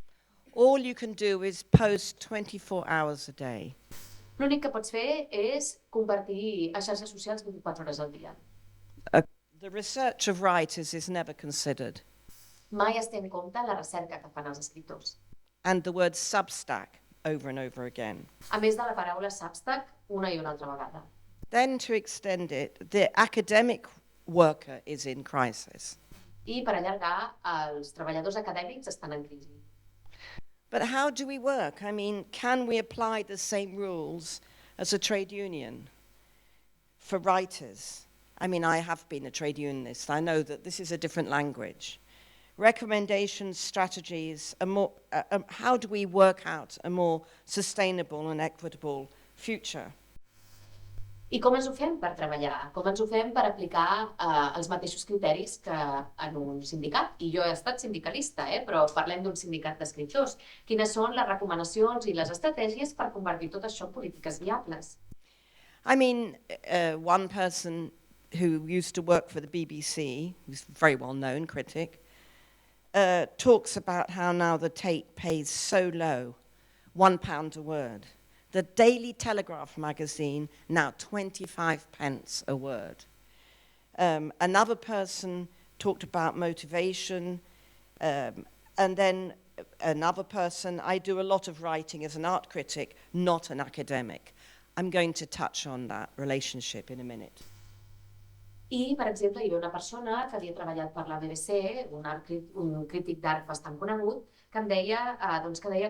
All you can do is post 24 hours a day. L'únic que pots fer és compartir a xarxes socials 24 hores al dia. The research of writers is never considered. Mai es té en compte la recerca que fan els escriptors. And the word Substack over and over again. A més de la paraula Substack, una i una altra vegada. Then to extend it, the academic worker is in crisis. I per allargar, els treballadors acadèmics estan en crisi. But how do we work? I mean, can we apply the same rules as a trade union for writers? I mean, I have been a trade unionist. I know that this is a different language. Recommendations, strategies, how do we work out a more sustainable and equitable future? I com ens ho fem per treballar? Com ens ho fem per aplicar els mateixos criteris que en un sindicat? I jo he estat sindicalista, però parlem d'un sindicat d'escriptors. Quines són les recomanacions i les estratègies per convertir tot això en polítiques viables? I mean, one person who used to work for the BBC, who's a very well-known critic, talks about how now the Tate pays so low, £1 a word. The Daily Telegraph magazine, now 25 pence a word. Another person talked about motivation, and then another person, I do a lot of writing as an art critic, not an academic. I'm going to touch on that relationship in a minute. I, per exemple, hi havia una persona que havia treballat per la BBC, un crític d'art bastant conegut, que em deia,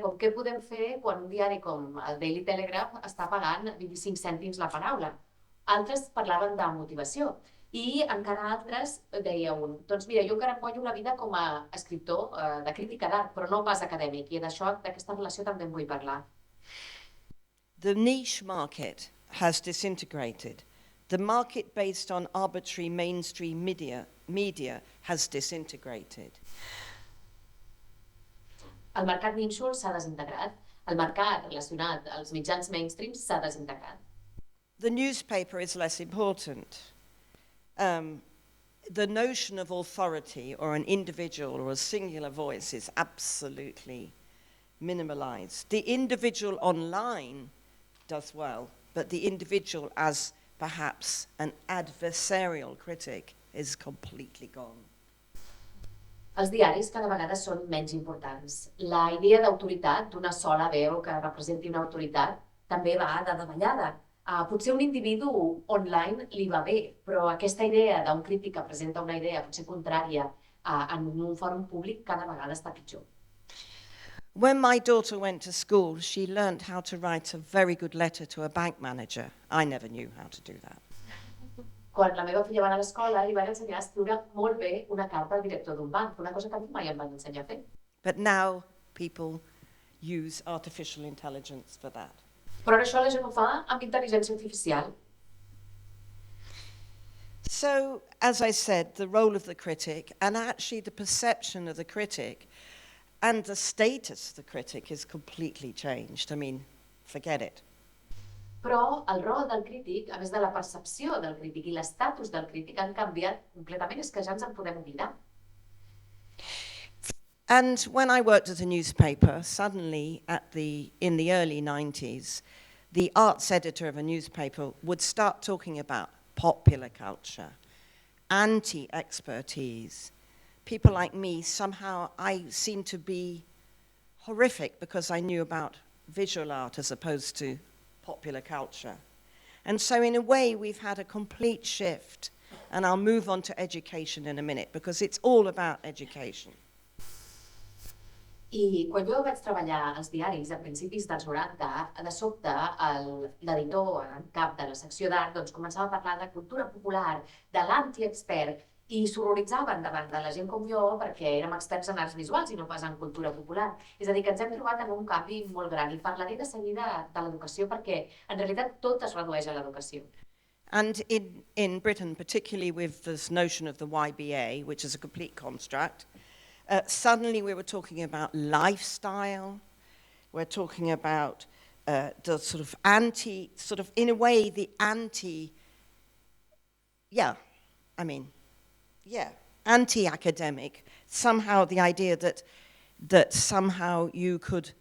com què podem fer quan un diari com el Daily Telegraph està pagant 25 cèntims la paraula. Altres parlaven de motivació i encara altres deia un, doncs mira, jo encara em guanyo la vida com a escriptor de crítica d'art, però no pas acadèmic, i d'aquesta relació també en vull parlar. The niche market has disintegrated. The market based on arbitrary mainstream media has disintegrated. El mercat nínxol s'ha desintegrat. El mercat relacionat als mitjans mainstreams s'ha desintegrat. The newspaper is less important. The notion of authority or an individual or a singular voice is absolutely minimalized. The individual online does well, but the individual as perhaps an adversarial critic is completely gone. Els diaris cada vegada són menys importants. La idea d'autoritat, d'una sola veu que representi una autoritat, també va de davallada. Potser un individu online li va bé, però aquesta idea d'un crític que presenta una idea potser contrària en un fòrum públic cada vegada està pitjor. When my daughter went to school, she learned how to write a very good letter to a bank manager. I never knew how to do that. Quan la meva filla va anar a l'escola, li van ensenyar a escriure molt bé una carta al director d'un banc, una cosa que a mi mai em van ensenyar a fer. But now people use artificial intelligence for that. Però ara això la gent ho fa amb intel·ligència artificial. So, as I said, the role of the critic and actually the perception of the critic and the status of the critic is completely changed. I mean, forget it. Però el rol del crític, a més de la percepció del crític i l'estatus del crític, han canviat completament, és que ja ens en podem oblidar. And when I worked at a newspaper, suddenly in the early 90s, the arts editor of a newspaper would start talking about popular culture, anti-expertise. People like me, somehow I seemed to be horrific because I knew about visual art as opposed to popular culture. And so in a way we've had a complete shift, and I'll move on to education in a minute because it's all about education. I quan jo vaig treballar als diaris a principis dels 90, de sobte l'editor en cap de la secció d'art començava a parlar de cultura popular, de l'anti-expert, i s'horroritzaven davant de la gent com jo perquè érem experts en arts visuals i no pas en cultura popular. És a dir, que ens hem trobat en un canvi molt gran i parlaré de seguida de l'educació perquè en realitat tot es redueix a l'educació. And in Britain, particularly with this notion of the YBA, which is a complete construct, suddenly we were talking about lifestyle, we're talking about the sort of in a way, the anti-academic, somehow the idea that somehow you could,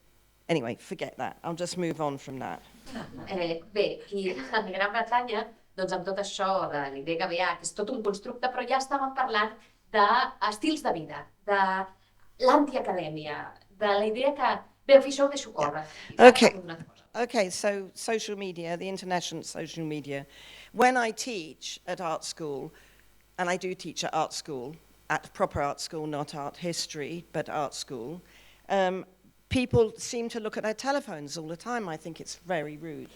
anyway, forget that, I'll just move on from that. Bé, i a Gran Bretanya, amb tot això de l'YBA, que és tot un constructe, però ja estàvem parlant d'estils de vida, de l'antiacadèmia, de la idea que, bé, això ho deixo córrer. Okay, so social media, the international social media. When I teach at art school, and I do teach at art school, at proper art school, not art history, but art school, people seem to look at their telephones all the time. I think it's very rude.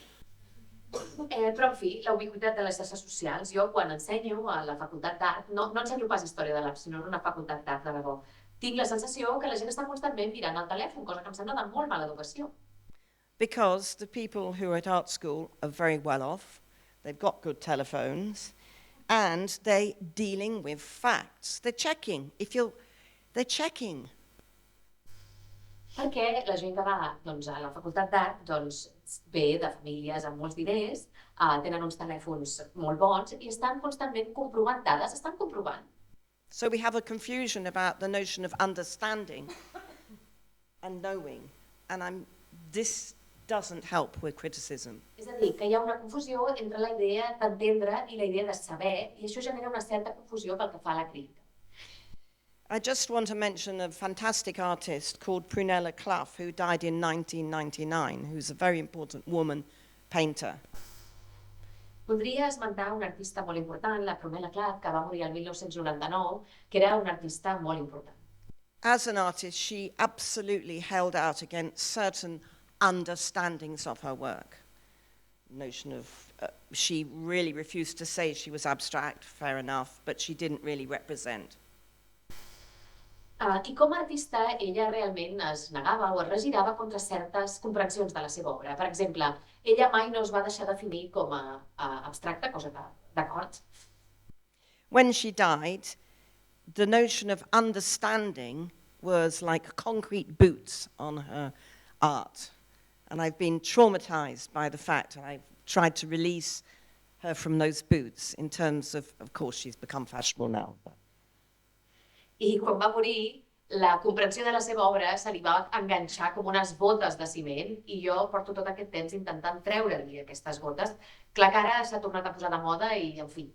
Però, en fi, la ubiquitat de les xarxes socials, jo quan ensenyo a la facultat d'art, no ensenyo pas història de l'art, sinó en una facultat d'art de debò, tinc la sensació que la gent està constantment mirant el telèfon, cosa que em sembla de molt mala educació. Because the people who are at art school are very well off, they've got good telephones, and they're dealing with facts. They're checking. They're checking. Perquè la gent que va a la facultat d'art ve de famílies amb molts diners, tenen uns telèfons molt bons i estan constantment comprovant dades, estan comprovant. So we have a confusion about the notion of understanding and knowing, and this doesn't help with criticism. És a dir, que hi ha una confusió entre la idea d'entendre i la idea de saber, i això genera una certa confusió pel que fa a la crítica. I just want to mention a fantastic artist called Prunella Clough, who died in 1999, who's a very important woman painter. Podria esmentar un artista molt important, la Prunella Clough, que va morir el 1999, que era un artista molt important. As an artist, she absolutely held out against certain understandings of her work. Notion of, she really refused to say she was abstract, fair enough, but she didn't really represent. I com a artista, ella realment es negava o es regirava contra certes comprensions de la seva obra. Per exemple, ella mai no es va deixar definir com a abstracta, cosa que, d'acord. When she died, the notion of understanding was like concrete boots on her art. And I've been traumatized by the fact, and I've tried to release her from those boots in terms of course, she's become fashionable now. I quan va morir, la comprensió de la seva obra se li va enganxar com unes botes de ciment i jo porto tot aquest temps intentant treure-li aquestes botes. Clar que ara s'ha tornat a posar de moda i, en fi.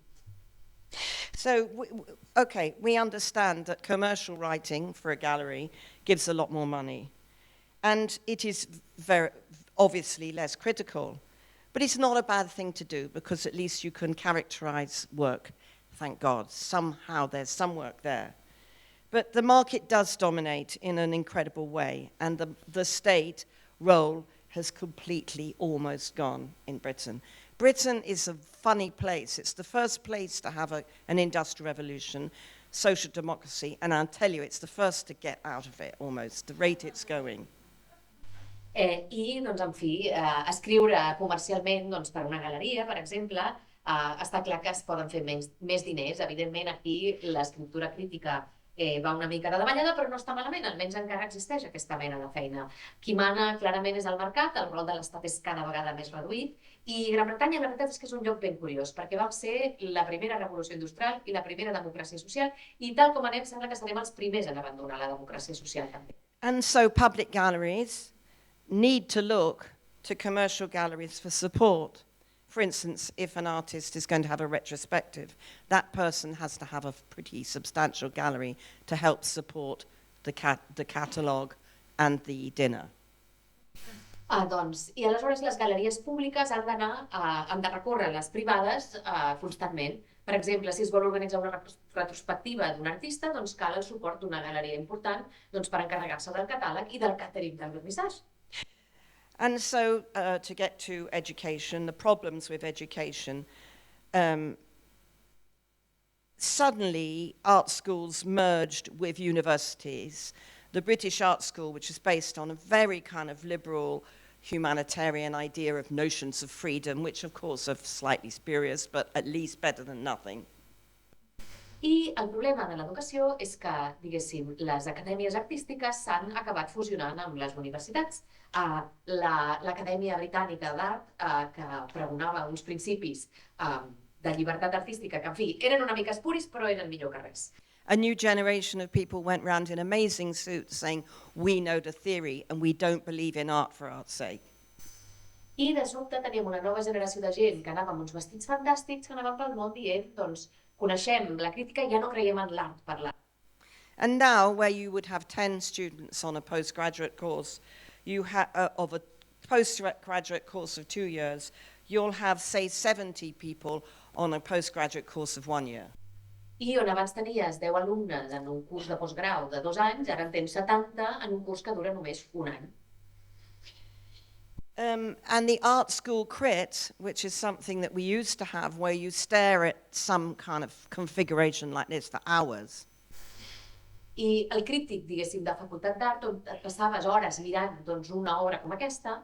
So, okay, we understand that commercial writing for a gallery gives a lot more money. And it is very obviously less critical. But it's not a bad thing to do, because at least you can characterize work, thank God. Somehow there's some work there. But the market does dominate in an incredible way, and the state role has completely almost gone in Britain. Britain is a funny place. It's the first place to have an industrial revolution, social democracy, and I'll tell you, it's the first to get out of it almost, the rate it's going. I, doncs, en fi, escriure comercialment doncs, per una galeria, per exemple, està clar que es poden fer més diners. Evidentment, aquí l'escriptura crítica va una mica de davallada, però no està malament, almenys encara existeix aquesta mena de feina. Qui mana clarament és el mercat, el rol de l'Estat és cada vegada més reduït, i Gran Bretanya la veritat és que és un lloc ben curiós, perquè va ser la primera revolució industrial i la primera democràcia social, i tal com anem, sembla que serem els primers en abandonar la democràcia social també. And so public galleries need to look to commercial galleries for support. For instance, if an artist is going to have a retrospective, that person has to have a pretty substantial gallery to help support the catalogue and the dinner. Doncs, i aleshores les galeries públiques han de recórrer a les privades constantment. Per exemple, si es vol organitzar una retrospectiva d'un artista, doncs cal el suport d'una galeria important per encarregar-se del catàleg i del catering del vernissage. And so, to get to education, the problems with education, suddenly art schools merged with universities. The British Art School, which is based on a very kind of liberal humanitarian idea of notions of freedom, which of course are slightly spurious, but at least better than nothing. I el problema de l'educació és que, diguéssim, les acadèmies artístiques s'han acabat fusionant amb les universitats. L'Acadèmia Britànica d'Art, que pregonava uns principis de llibertat artística, que, en fi, eren una mica espuris, però eren millor que res. A new generation of people went round in amazing suits saying, we know the theory and we don't believe in art for art's sake. I de sobte teníem una nova generació de gent que anava amb uns vestits fantàstics, que anaven pel món dient, doncs, coneixem la crítica i ja no creiem en l'art per l'art. And now, where you would have 10 students on a postgraduate course, of a postgraduate course of 2 years, you'll have, say, 70 people on a postgraduate course of 1 year. I on abans tenies 10 alumnes en un curs de postgrau de 2 anys, ara en tens 70 en un curs que dura només un any. And the art school crit, which is something that we used to have, where you stare at some kind of configuration like this for hours. I el crític, diguéssim, de facultat d'art, on et passaves hores mirant una obra com aquesta.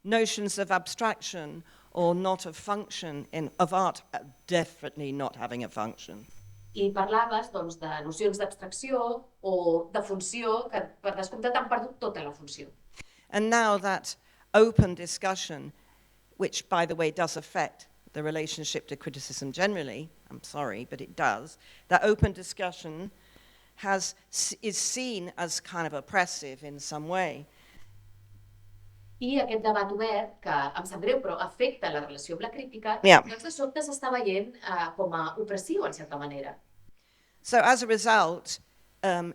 Notions of abstraction or not of function of art, definitely not having a function. I parlaves de nocions d'abstracció o de funció que, per descomptat, han perdut tota la funció. And now that open discussion, which, by the way, does affect the relationship to criticism generally, I'm sorry, but it does, that open discussion is seen as kind of oppressive in some way. I aquest debat obert, que em sap greu, però afecta la relació amb la crítica, doncs de sobte s'està veient com a opressiu, en certa manera. So as a result,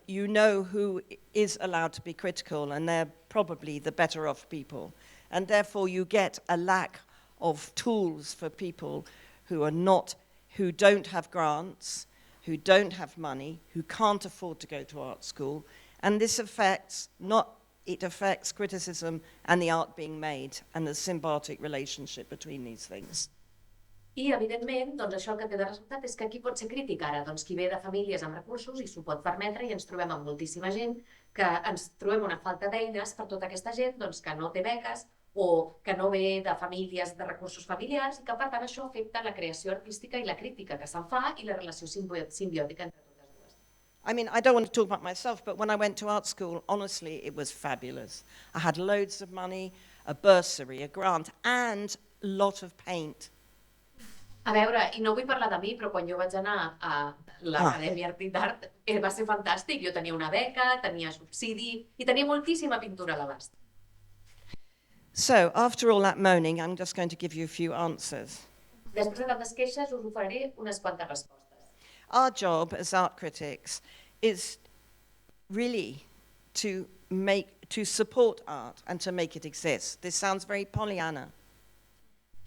you know who is allowed to be critical, and they're probably the better off people. And therefore you get a lack of tools for people who don't have grants, who don't have money, who can't afford to go to art school. And this affects criticism and the art being made and the symbiotic relationship between these things. I, evidentment, això el que té de resultat és que qui pot ser crític ara? Doncs qui ve de famílies amb recursos i s'ho pot permetre, i ens trobem amb moltíssima gent que ens trobem una falta d'eines per tota aquesta gent que no té beques o que no ve de famílies de recursos familiars, i que per tant això afecta la creació artística i la crítica que se'n fa i la relació simbiòtica entre totes dues. I mean, I don't want to talk about myself, but when I went to art school, honestly, it was fabulous. I had loads of money, a bursary, a grant, and a lot of paint. A veure, i no vull parlar de mi, però quan jo vaig anar a l'Acadèmia d'Art va ser fantàstic. Jo tenia una beca, tenia subsidi i tenia moltíssima pintura a l'abast. So, after all that moaning, I'm just going to give you a few answers. Després de tantes queixes us oferiré unes quantes respostes. Our job as art critics is really to support art and to make it exist. This sounds very Pollyanna.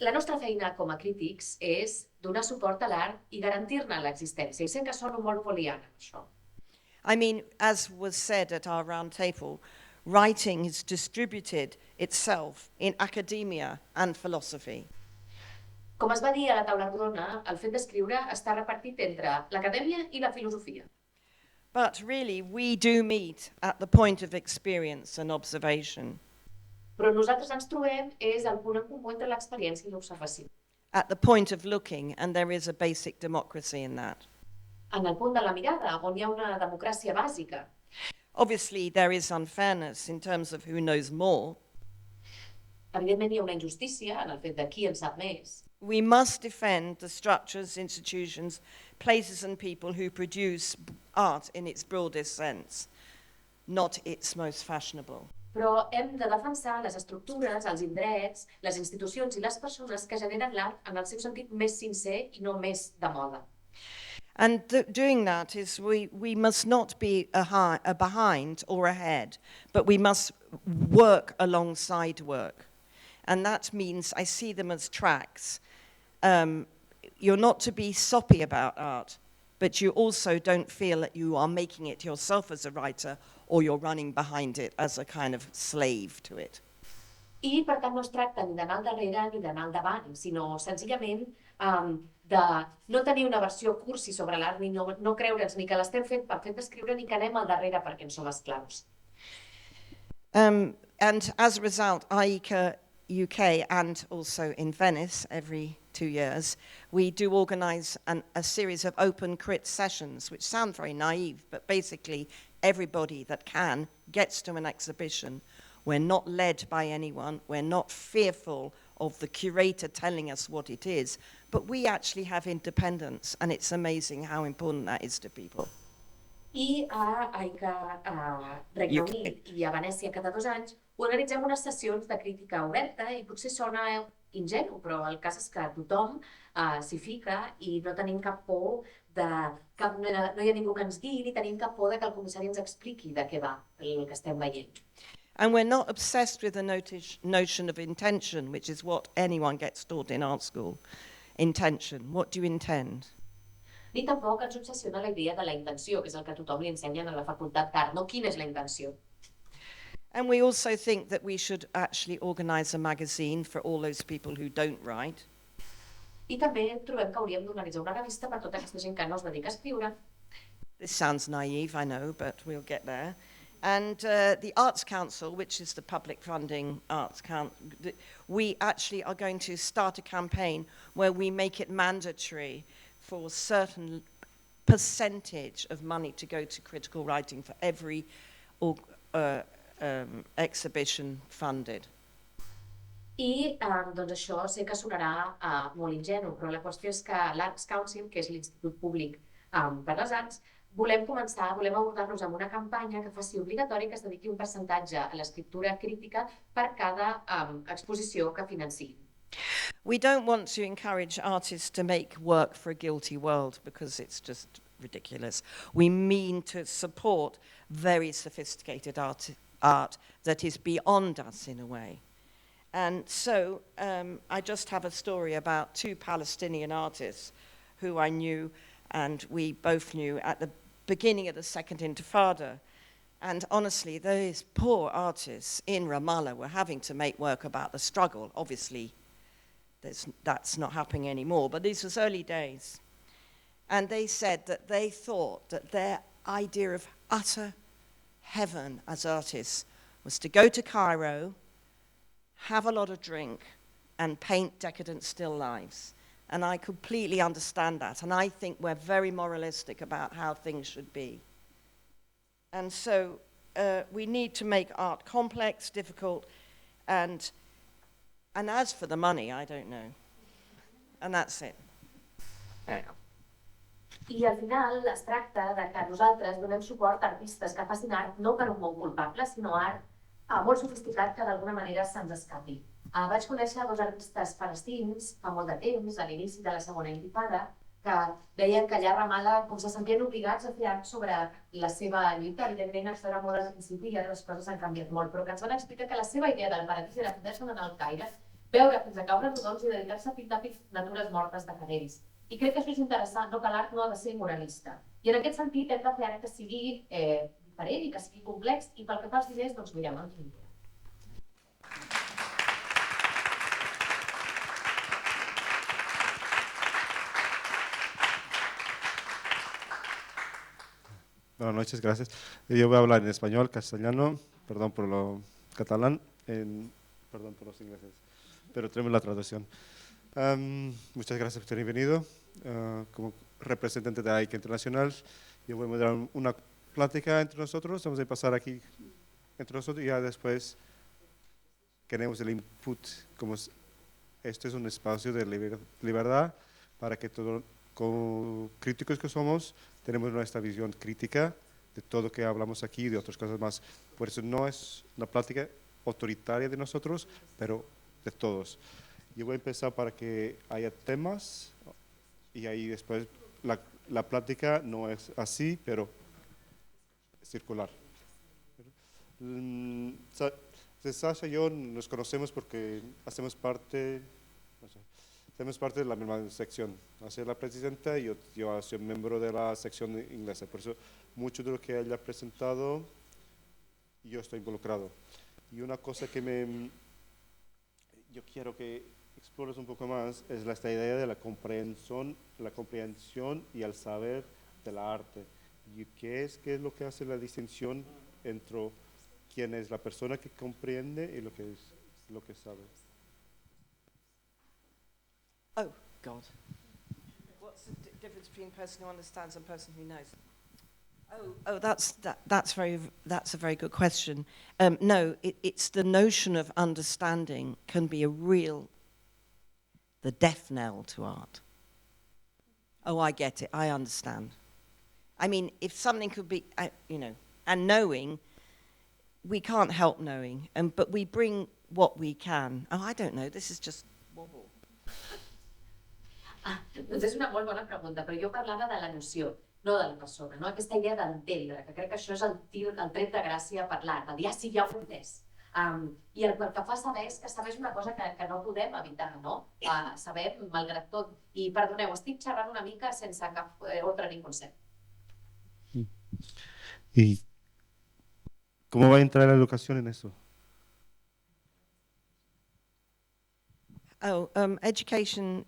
La nostra feina com a crítics és donar suport a l'art i garantir-ne l'existència. I sé que sono molt poliana, això. I mean, as was said at our round table, writing has distributed itself in academia and philosophy. Com es va dir a la taula rodona, el fet d'escriure està repartit entre l'acadèmia i la filosofia. But really, we do meet at the point of experience and observation, Però nosaltres ens trobem és el punt en comú entre l'experiència i l'observació. at the point of looking, and there is a basic democracy in that. En el punt de la mirada, on hi ha una democràcia bàsica. Obviously, there is unfairness in terms of who knows more. Evidentment hi ha una injustícia en el fet de qui en sap més. We must defend the structures, institutions, places and people who produce art in its broadest sense, not its most fashionable. Però hem de defensar les estructures, els indrets, les institucions i les persones que generen l'art en el seu sentit més sincer i no més de moda. And doing that is we must not be a behind or ahead, but we must work alongside work. And that means I see them as tracks. You're not to be soppy about art, but you also don't feel that you are making it yourself as a writer or you're running behind it as a kind of slave to it. I, per tant, no es tracta ni d'anar al darrere ni d'anar al davant, sinó senzillament de no tenir una versió cursi sobre l'art, ni no creure'ns ni que l'estem fent per fet d'escriure ni que anem al darrere perquè en som esclaus. And as a result, AICA UK and also in Venice every 2 years, we do organise a series of open crit sessions, which sound very naive, but basically everybody that can gets to an exhibition. We're not led by anyone, we're not fearful of the curator telling us what it is, but we actually have independence, and it's amazing how important that is to people. I a Regne Unit i a Venècia cada 2 anys organitzem unes sessions de crítica oberta i potser sona ingenu, però el cas és que tothom s'hi fica i no tenim cap por no hi ha ningú que ens guiï ni tenim cap por que el comissari ens expliqui de què va el que estem veient. And we're not obsessed with the notion of intention, which is what anyone gets taught in art school. Intention, what do you intend? Ni tampoc ens obsessiona la idea de la intenció, que és el que a tothom li ensenyen a la facultat d'art, no quina és la intenció. And we also think that we should actually organise a magazine for all those people who don't write. I també trobem que hauríem d'organitzar una revista per tota aquesta gent que no es dedica a escriure. This sounds naive, I know, but we'll get there. And the Arts Council, which is the public funding arts council, we actually are going to start a campaign where we make it mandatory for a certain percentage of money to go to critical writing for every exhibition funded. I doncs això sé que sonarà molt ingenu, però la qüestió és que l'Arts Council, que és l'Institut Públic per les Arts, volem abordar-nos amb una campanya que faci obligatori que es dediqui un percentatge a l'escriptura crítica per cada exposició que financiïn. We don't want to encourage artists to make work for a guilty world because it's just ridiculous. We mean to support very sophisticated art that is beyond us in a way. And so I just have a story about 2 Palestinian artists who I knew and we both knew at the beginning of the Second Intifada. And honestly, those poor artists in Ramallah were having to make work about the struggle. Obviously, that's not happening anymore, but this was early days. And they said that they thought that their idea of utter heaven as artists was to go to Cairo, have a lot of drink, and paint decadent still lives. And I completely understand that. And I think we're very moralistic about how things should be. And so we need to make art complex, difficult, and as for the money, I don't know. And that's it. I al final es tracta de que nosaltres donem suport a artistes que facin art no per un món culpable, sinó art molt sofisticat que d'alguna manera se'ns escapi. Vaig conèixer 2 artistes palestins fa molt de temps, a l'inici de la segona intifada, que deien que allà a Ramala com se sentien obligats a fer art sobre la seva lluita. Evidentment, això era molt al principi i ara les coses han canviat molt, però que ens van explicar que la seva idea del paradís era poder-se anar al Caire, veure fins a caure rodons i dedicar-se a pintar natures mortes de cadells. I crec que això és interessant, no? Que l'art no ha de ser moralista. I en aquest sentit hem de fer art que sigui diferent i que sigui complex, i pel que fa als diners, doncs mireu, no? Buenas noches, gracias. Yo voy a hablar en español, castellano, perdón por lo catalán, perdón por los ingleses, pero tenemos la traducción. Muchas gracias por haber venido. Como representante de AICA Internacional, yo voy a dar una plática entre nosotros, vamos a pasar aquí entre nosotros y ya después queremos el input, como este es un espacio de libertad para que todos, como críticos que somos, tenemos nuestra visión crítica de todo lo que hablamos aquí y de otras cosas más. Por eso no es una plática autoritaria de nosotros, pero de todos. Yo voy a empezar para que haya temas y ahí después la plática no es así, pero circular. Sasha y yo nos conocemos porque hacemos parte de la misma sección. Soy la presidenta y yo soy miembro de la sección inglesa. Por eso, mucho de lo que ella ha presentado, yo estoy involucrado. Y una cosa que yo quiero que explores un poco más es esta idea de la comprensión y el saber del arte. ¿Y qué es lo que hace la distinción entre quién es la persona que comprende y lo que sabe? Oh, God. What's the difference between a person who understands and a person who knows? That's a very good question. No, it's the notion of understanding can be the death knell to art. Oh, I get it. I understand. I mean, if something could be, and knowing, we can't help knowing, but we bring what we can. Oh, I don't know. This is just wobble. Doncs és una molt bona pregunta, però jo parlava de la noció, no de la persona, no? Aquesta idea d'entendre, que crec que això és el tret de gràcia per l'art, el dir, sí, ja ho he entès. I el que fa saber és que saber és una cosa que no podem evitar, no? Saber, malgrat tot. I perdoneu, estic xerrant una mica sense cap ordre ni concepte. ¿Y cómo va a entrar la educación en eso? Education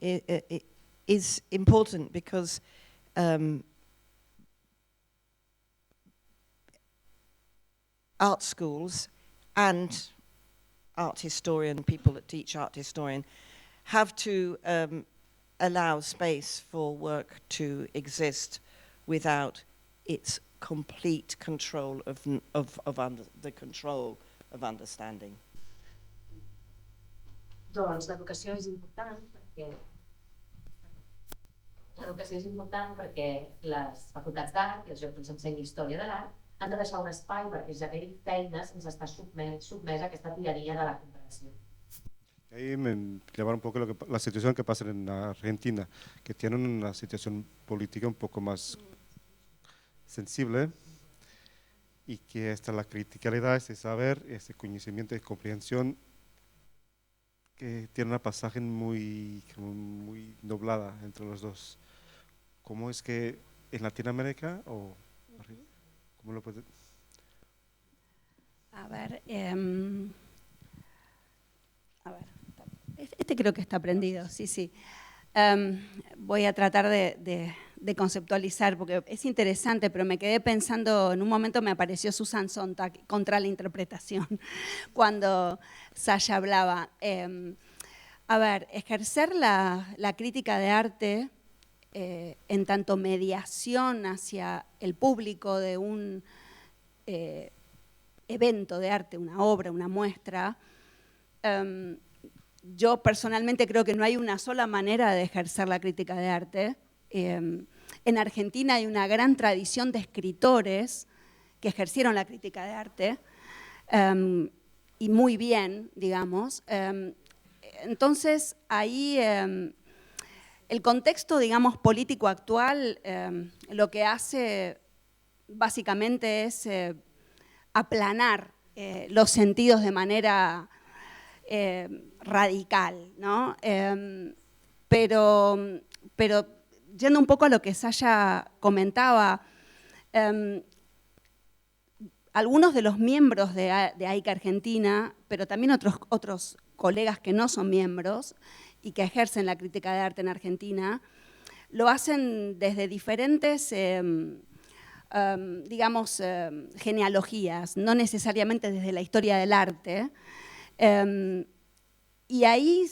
is important because art schools and art historian, people that teach art historian, have to allow space for work to exist without its complete control of the control of understanding. Doncs l'educació és important perquè les facultats d'art i els llocs on s'ensenya història de l'art han de deixar un espai perquè generi feines sense estar sotmès a aquesta tirania de la comparació. Ahí me llevar un poco la situación que pasa en Argentina, que tienen una situación política un poco más sensible y que está la criticalidad, ese saber, ese conocimiento y comprensión que tiene una pasaje muy doblada entre los dos. ¿Cómo es que en Latinoamérica o cómo lo puede? A ver, este creo que está prendido, sí. Voy a tratar de conceptualizar porque es interesante, pero me quedé pensando, en un momento me apareció Susan Sontag contra la interpretación cuando Sasha hablaba. A ver, ejercer la crítica de arte en tanto mediación hacia el público de un evento de arte, una obra, una muestra, yo personalmente creo que no hay una sola manera de ejercer la crítica de arte. En Argentina hay una gran tradición de escritores que ejercieron la crítica de arte y muy bien, digamos. Entonces, ahí El contexto, digamos, político actual lo que hace básicamente es aplanar los sentidos de manera radical, ¿no? Pero yendo un poco a lo que Sasha comentaba, algunos de los miembros de AICA Argentina, pero también otros colegas que no son miembros y que ejercen la crítica de arte en Argentina, lo hacen desde diferentes, digamos, genealogías, no necesariamente desde la historia del arte. Y ahí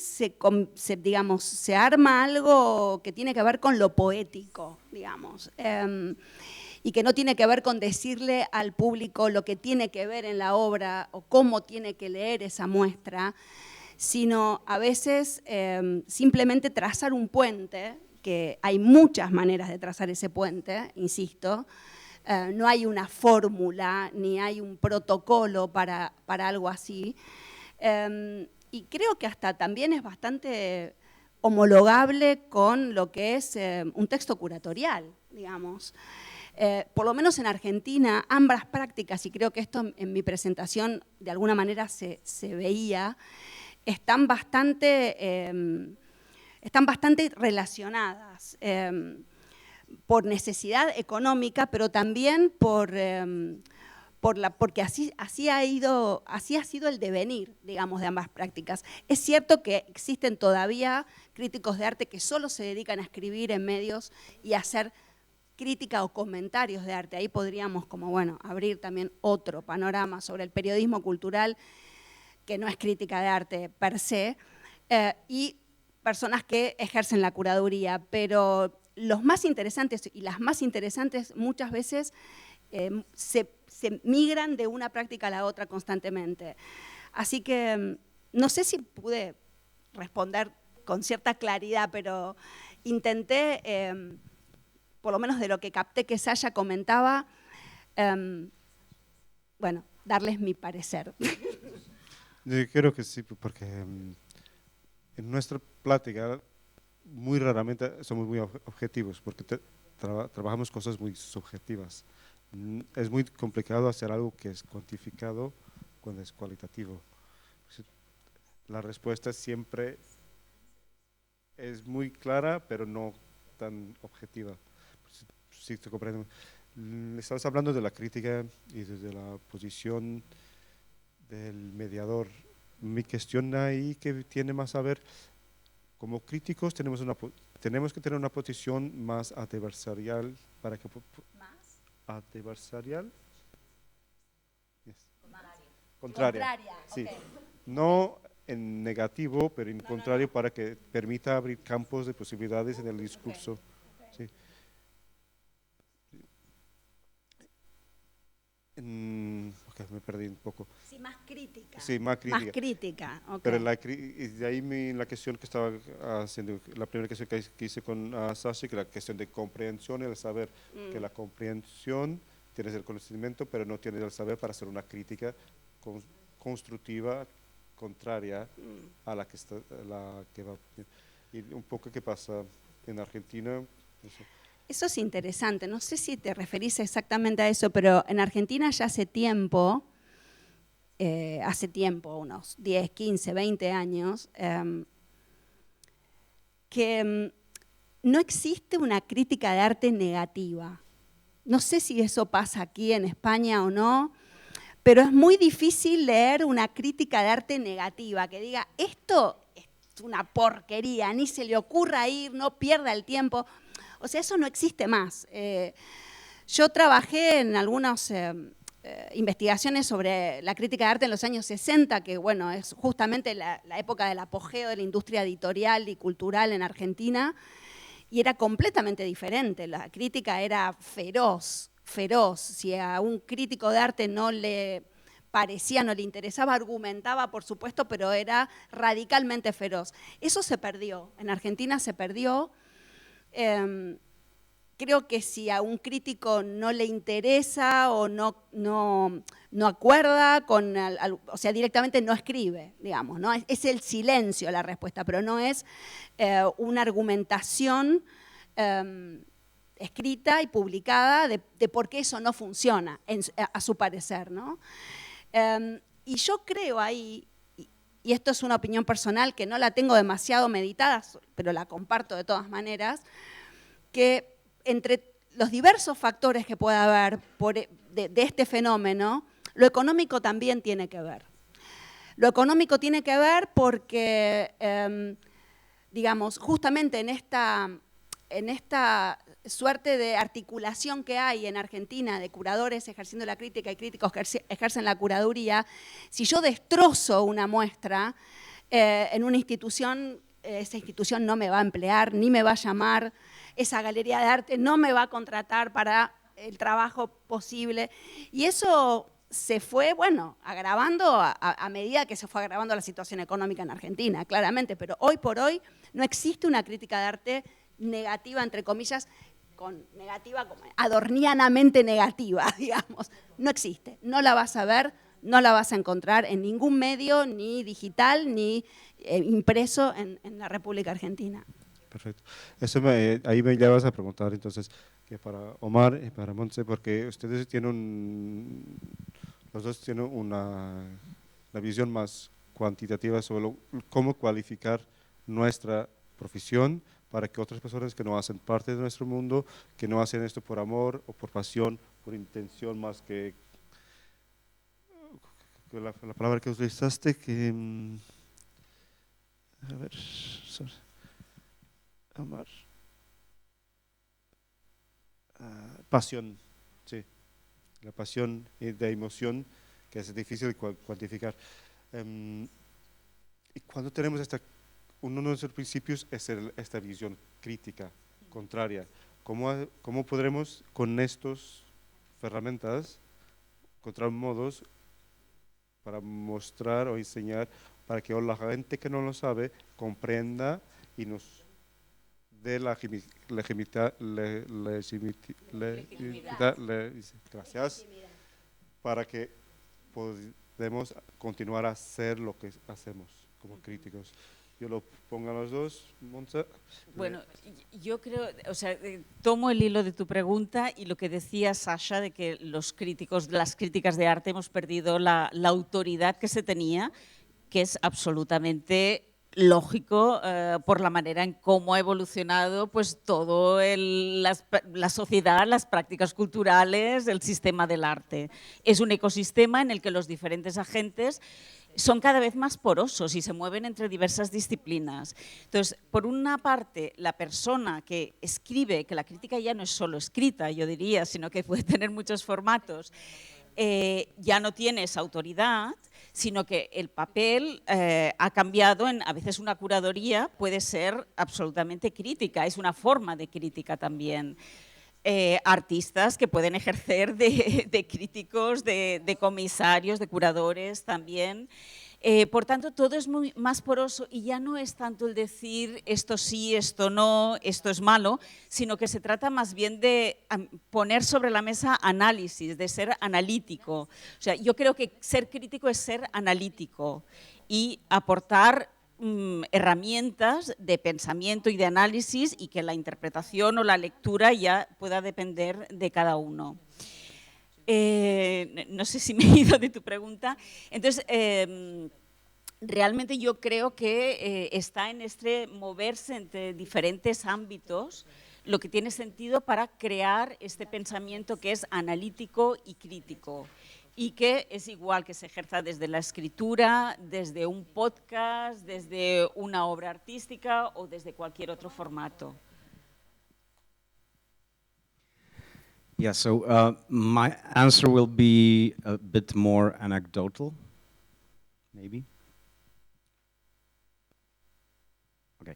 digamos, se arma algo que tiene que ver con lo poético, digamos, y que no tiene que ver con decirle al público lo que tiene que ver en la obra o cómo tiene que leer esa muestra, sino a veces simplemente trazar un puente, que hay muchas maneras de trazar ese puente, insisto, no hay una fórmula ni hay un protocolo para algo así, y creo que hasta también es bastante homologable con lo que es un texto curatorial, digamos. Por lo menos en Argentina, ambas prácticas, y creo que esto en mi presentación de alguna manera se veía, están bastante relacionadas por necesidad económica, pero también porque así ha sido el devenir, digamos, de ambas prácticas. Es cierto que existen todavía críticos de arte que solo se dedican a escribir en medios y a hacer crítica o comentarios de arte. Ahí podríamos, como bueno, abrir también otro panorama sobre el periodismo cultural, que no es crítica de arte per se, y personas que ejercen la curaduría, pero los más interesantes y las más interesantes muchas veces se migran de una práctica a la otra constantemente. Así que no sé si pude responder con cierta claridad, pero intenté, por lo menos de lo que capté que Sasha comentaba, bueno, darles mi parecer. Yo creo que sí, porque en nuestra plática muy raramente somos muy objetivos, porque trabajamos cosas muy subjetivas. Es muy complicado hacer algo que es cuantificado cuando es cualitativo. La respuesta siempre es muy clara, pero no tan objetiva. Sí, te comprendo. Estabas hablando de la crítica y de la posición del mediador. Mi cuestión ahí que tiene más a ver, como críticos tenemos que tener una posición más adversarial para que... ¿Adversarial? Yes. Contraria. Sí. Okay. No en negativo, pero en contrario para que permita abrir campos de posibilidades en el discurso. Okay. Sí. Okay, me perdí un poco. Sí, más crítica. Sí, más crítica. Más crítica, okay. Pero de ahí la cuestión que estaba haciendo, la primera cuestión que hice con Sasha, que la cuestión de comprensión y el saber, que la comprensión tienes el conocimiento, pero no tienes el saber para hacer una crítica constructiva, contraria a la que va. Y un poco qué pasa en Argentina. Eso es interesante, no sé si te referís exactamente a eso, pero en Argentina ya hace tiempo, unos 10, 15, 20 años, que no existe una crítica de arte negativa. No sé si eso pasa aquí en España o no, pero es muy difícil leer una crítica de arte negativa, que diga, esto es una porquería, ni se le ocurra ir, no pierda el tiempo. O sea, eso no existe más. Yo trabajé en algunas investigaciones sobre la crítica de arte en los años 60, que bueno, es justamente la época del apogeo de la industria editorial y cultural en Argentina, y era completamente diferente. La crítica era feroz. Si a un crítico de arte no le parecía, no le interesaba, argumentaba, por supuesto, pero era radicalmente feroz. Eso se perdió. En Argentina se perdió. creo que si a un crítico no le interesa o no acuerda con, o sea, directamente no escribe, digamos, ¿no? Es el silencio la respuesta, pero no es una argumentación escrita y publicada de por qué eso no funciona, a su parecer, ¿no? Y yo creo ahí, y esto es una opinión personal que no la tengo demasiado meditada, pero la comparto de todas maneras, que entre los diversos factores que pueda haber de este fenómeno, lo económico también tiene que ver. Lo económico tiene que ver porque, digamos, justamente en esta suerte de articulación que hay en Argentina de curadores ejerciendo la crítica y críticos que ejercen la curaduría, si yo destrozo una muestra en una institución, esa institución no me va a emplear, ni me va a llamar, esa galería de arte no me va a contratar para el trabajo posible. Y eso se fue, bueno, agravando a medida que se fue agravando la situación económica en Argentina, claramente, pero hoy por hoy no existe una crítica de arte negativa, entre comillas, negativa, como adornianamente negativa, digamos. No existe, no la vas a ver, no la vas a encontrar en ningún medio, ni digital, ni impreso en la República Argentina. Perfecto. Ahí me llevas a preguntar entonces, que para Omar y para Montse, porque ustedes tienen los dos tienen una visión más cuantitativa sobre cómo cualificar nuestra profesión para que otras personas que no hacen parte de nuestro mundo, que no hacen esto por amor o por pasión, por intención más que la palabra que utilizaste, que a ver, sorry. Amar. Pasión, sí. La pasión de emoción, que es difícil de cuantificar. Y cuando tenemos uno de nuestros principios es esta visión crítica, contraria. ¿Cómo podremos con estas herramientas encontrar modos para mostrar o enseñar para que la gente que no lo sabe comprenda y nos de la legitimidad, gracias, para que podamos continuar a hacer lo que hacemos como críticos? Yo lo pongo a los dos, Montse. Bueno, yo creo, o sea, tomo el hilo de tu pregunta y lo que decía Sasha de que los críticos, las críticas de arte hemos perdido la autoridad que se tenía, que es absolutamente lógico por la manera en cómo ha evolucionado pues todo la sociedad, las prácticas culturales, el sistema del arte. Es un ecosistema en el que los diferentes agentes son cada vez más porosos y se mueven entre diversas disciplinas. Entonces, por una parte, la persona que escribe, que la crítica ya no es solo escrita, yo diría, sino que puede tener muchos formatos, ya no tiene esa autoridad, sino que el papel ha cambiado. A veces una curaduría puede ser absolutamente crítica, es una forma de crítica también. Artistas que pueden ejercer de críticos, de comisarios, de curadores también. Por tanto, todo es muy más poroso y ya no es tanto el decir esto sí, esto no, esto es malo, sino que se trata más bien de poner sobre la mesa análisis, de ser analítico. O sea, yo creo que ser crítico es ser analítico y aportar herramientas de pensamiento y de análisis y que la interpretación o la lectura ya pueda depender de cada uno. No sé si me he ido de tu pregunta. Entonces, realmente yo creo que está en este moverse entre diferentes ámbitos lo que tiene sentido para crear este pensamiento que es analítico y crítico y que es igual que se ejerza desde la escritura, desde un podcast, desde una obra artística o desde cualquier otro formato. Yeah, so my answer will be a bit more anecdotal, maybe. Okay.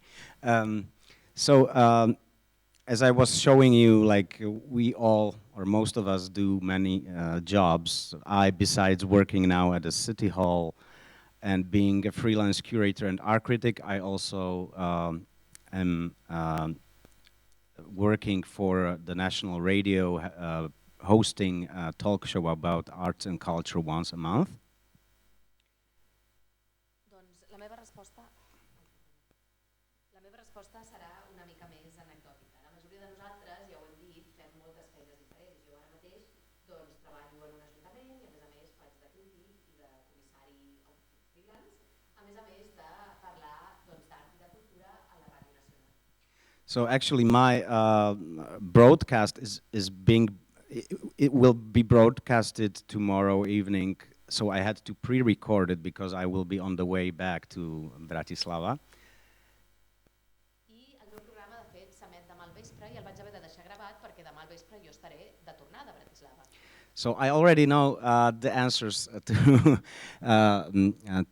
As I was showing you, like we all, or most of us, do many jobs. Besides working now at a city hall and being a freelance curator and art critic, I also am working for the national radio, hosting a talk show about arts and culture once a month? Doncs la meva resposta serà una mica més anecdòtica. La majoria de nosaltres, ja ho hem dit, fem moltes feines diferents. Jo ara mateix treballo en un ajuntament i a més faig de crític i de comissari freelance, a més de parlar d'art i de cultura a la Ràdio Nacional. So actually my broadcast is being, it will be broadcasted tomorrow evening, so I had to pre-record it because I will be on the way back to Bratislava. I el meu programa, de fet, s'emet demà al vespre i el vaig haver de deixar gravat perquè demà al vespre jo estaré de tornada a Bratislava. So I already know the answers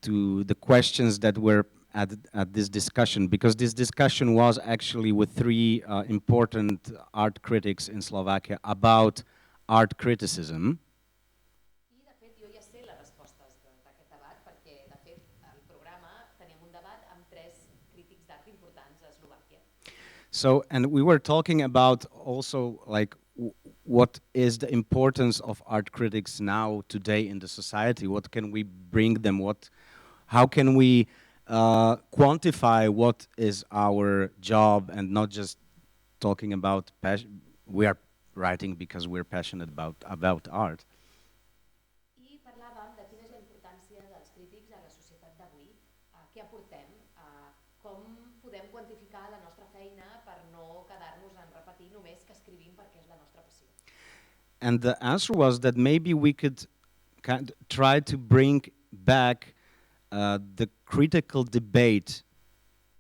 to the questions that were at this discussion, because this discussion was actually with three important art critics in Slovakia about art criticism. I, de fet, jo ja sé les respostes d'aquest debat perquè, de fet, al programa teníem un debat amb 3 crítics d'art importants a Eslovàquia. So, and we were talking about also like what is the importance of art critics now today in the society? What can we bring them? How can we quantify what is our job and not just talking about passion? We are writing because we're passionate about art. I parlàvem de quina és la importància dels crítics a la societat d'avui, què aportem, com podem quantificar la nostra feina per no quedar-nos en repetir només que escrivim perquè és la nostra passió. And the answer was that maybe we could try to bring back the critical debate,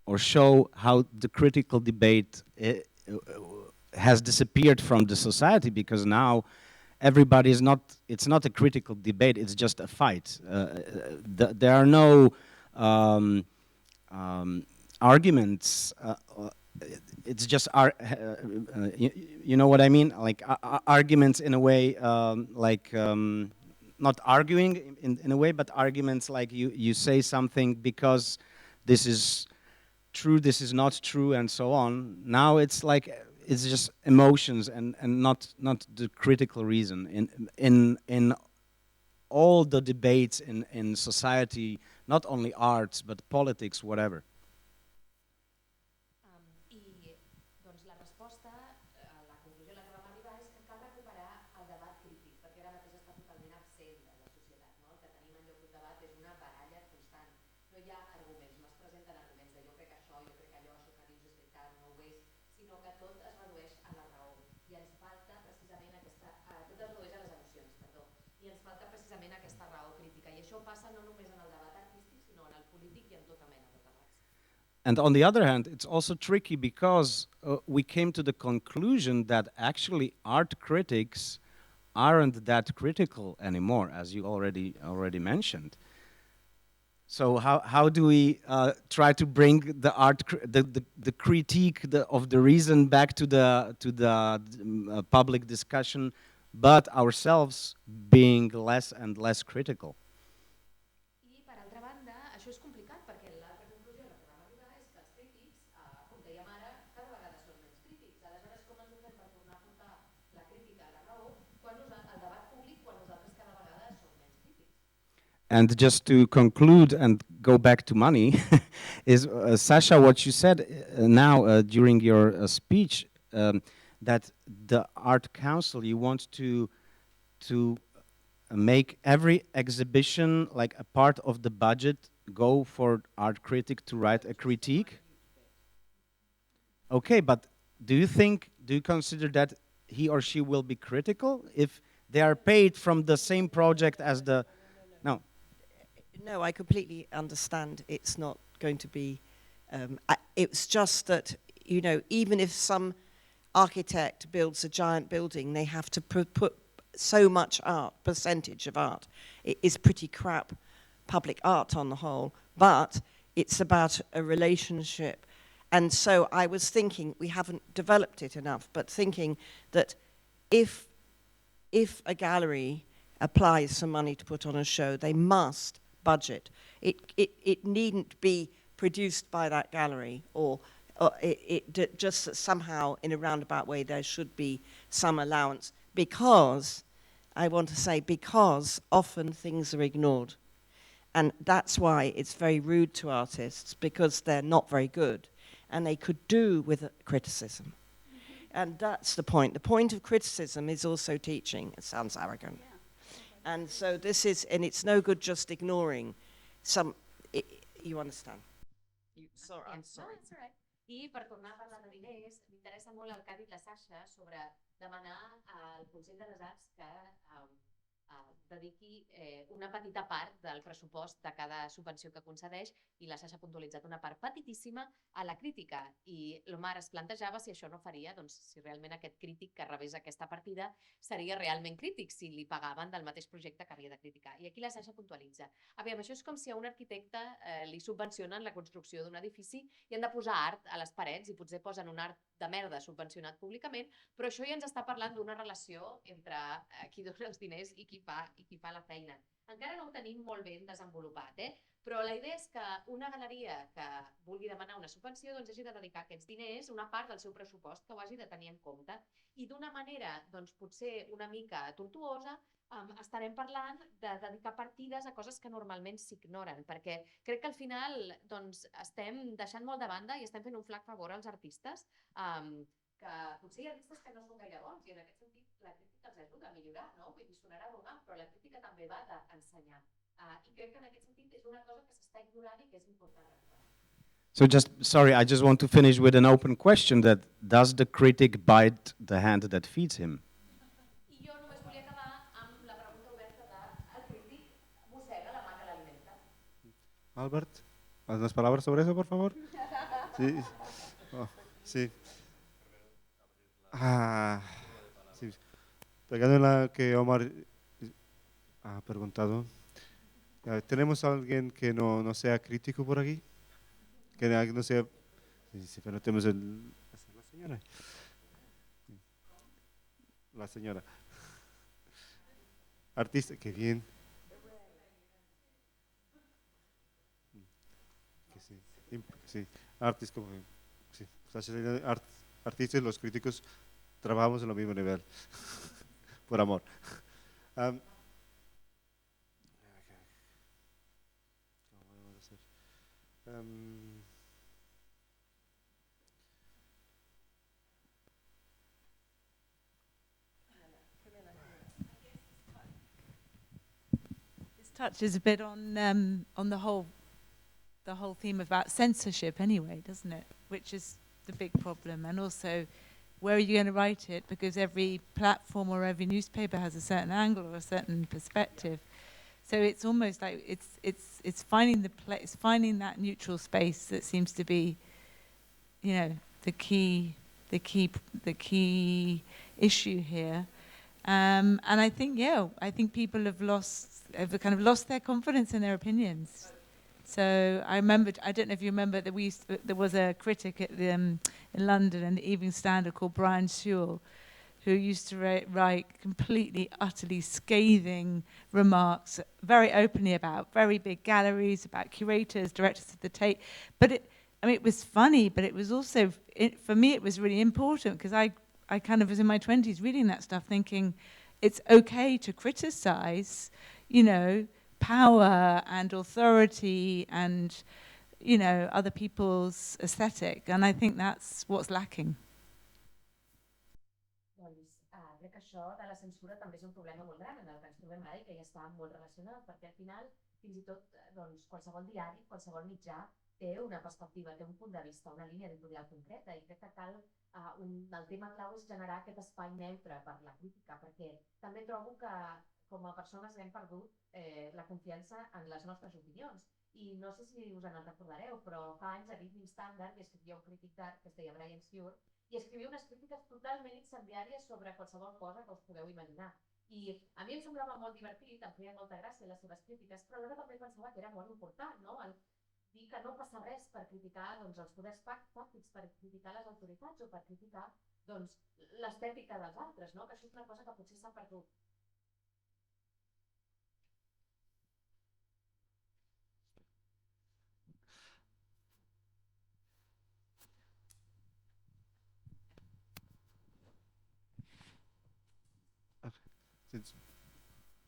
or show how the critical debate has disappeared from the society, because now everybody is not, it's not a critical debate, it's just a fight. There are no arguments, it's just, you know what I mean? Like arguments in a way, not arguing in a way, but arguments like you say something because this is true, this is not true, and so on. Now it's like, it's just emotions and not the critical reason. In all the debates in society, not only arts, but politics, whatever. I doncs la resposta, la conclusió a la que vam arribar és que cal recuperar el debat crític, perquè ara mateix està totalment absent de la societat. No? El que tenim en lloc d'un debat és una baralla constant. No hi ha arguments, no es presenten arguments de jo crec això, jo crec allò, això que dius és veritat, no ho és, sinó que tot es redueix a la raó. I ens falta precisament tot es redueix a les emocions, perdó. I ens falta precisament aquesta raó crítica. I això passa no només en el debat artístic, sinó en el polític i en tota mena de debats. And on the other hand, it's also tricky because we came to the conclusion that actually art critics aren't that critical anymore, as you already mentioned. So how do we try to bring the the critique of the reason back to the public discussion, but ourselves being less and less critical? I per altra banda, això és complicat perquè l'altra conclusió a la que vam arribar és que els crítics, com dèiem ara, cada vegada són menys crítics. Aleshores, com ens ho fem per tornar a portar la crítica a la raó al debat públic quan nosaltres cada vegada som menys crítics? And just to conclude and go back to money, is Sasha, what you said now during your speech, that the Art Council, you want to make every exhibition like a part of the budget go for art critic to write a critique? Okay, but do you consider that he or she will be critical if they are paid from the same project as the, no? No, I completely understand it's not going to be, it's just that, you know, even if some architect builds a giant building, they have to put so much percentage of art. It is pretty crap public art on the whole, but it's about a relationship. And so I was thinking, we haven't developed it enough, but thinking that if a gallery applies some money to put on a show, they must budget. It needn't be produced by that gallery or just somehow in a roundabout way there should be some allowance, because I want to say because often things are ignored. And that's why it's very rude to artists, because they're not very good and they could do with criticism. And that's the point. The point of criticism is also teaching. It sounds arrogant. And so this is, and it's no good just ignoring some, you understand? Sorry, I'm sorry. No, it's all right. I per tornar a parlar de diners, m'interessa molt el que ha dit la Sasha sobre demanar al Consell de les Arts que dediqui una petita part del pressupost de cada subvenció que concedeix, i la Sasha ha puntualitzat una part petitíssima a la crítica. I l'Omar es plantejava si això no faria, doncs, si realment aquest crític que rebés aquesta partida seria realment crític, si li pagaven del mateix projecte que havia de criticar. I aquí la Sasha puntualitza. Aviam, això és com si a un arquitecte li subvencionen la construcció d'un edifici i han de posar art a les parets, i potser posen un art de merda subvencionat públicament, però això ja ens està parlant d'una relació entre qui dona els diners i qui fa la feina. Encara no ho tenim molt ben desenvolupat, però la idea és que una galeria que vulgui demanar una subvenció doncs hagi de dedicar aquests diners, una part del seu pressupost, que ho hagi de tenir en compte. I d'una manera doncs, potser una mica tortuosa, estarem parlant de dedicar partides a coses que normalment s'ignoren, perquè crec que al final doncs, estem deixant molt de banda i estem fent un flac favor als artistes, que potser hi ha artistes que no són gaire bons, i en aquest sentit la crítica els ajuda a millorar, no? Vull dir, sonarà arrogant, però la crítica també va d'ensenyar. I crec que en aquest sentit és una cosa que s'està ignorant i que és important. So I just want to finish with an open question that, does the critic bite the hand that feeds him? I jo només volia acabar amb la pregunta oberta de el crític mossega la mà que l'alimenta. Albert, unas palabras sobre eso, por favor. Sí. Oh, sí. Sí. Pegando en la que Omar ha preguntado, ¿tenemos a alguien que no sea crítico por aquí? Que no sea... Sí, pero tenemos la señora. La señora. Artista, qué bien. Sí, artistas como... Sí, artistas y los críticos trabajamos en el mismo nivel, por amor. This touches a bit on the whole theme about censorship anyway, doesn't it? Which is the big problem, and also where are you going to write it, because every platform or every newspaper has a certain angle or a certain perspective. So it's almost like it's finding finding that neutral space that seems to be, you know, the key issue here. And I think people have kind of lost their confidence in their opinions. So I remembered, I don't know if you remember that there was a critic at in London in the Evening Standard called Brian Sewell, who used to write completely, utterly scathing remarks, very openly about very big galleries, about curators, directors of the Tate. But it was funny, but it was also, for me, it was really important, because I kind of was in my 20s reading that stuff thinking it's okay to criticize, you know, power and authority and, you know, other people's aesthetic. And I think that's what's lacking. Crec que això de la censura també és un problema molt gran en el que ens trobem ara i que ja està molt relacionat, perquè al final, fins i tot, doncs, qualsevol diari, qualsevol mitjà té una perspectiva, té un punt de vista, una línia editorial concreta, i crec que cal, el tema clau és generar aquest espai neutre per la crítica, perquè també trobo que com a persones hem perdut la confiança en les nostres opinions. I no sé si us en recordareu, però fa anys a l'Evening Standard hi escrivia un crític d'art que es deia Brian Sewell, i escrivia unes crítiques totalment incendiàries sobre qualsevol cosa que us podeu imaginar. I a mi em semblava molt divertit, em feien molta gràcia les seves crítiques, però alhora també pensava que era molt important, no? Dir que no passa res per criticar els poders fàctics, per criticar les autoritats o per criticar l'estètica dels altres, no? Que això és una cosa que potser s'ha perdut.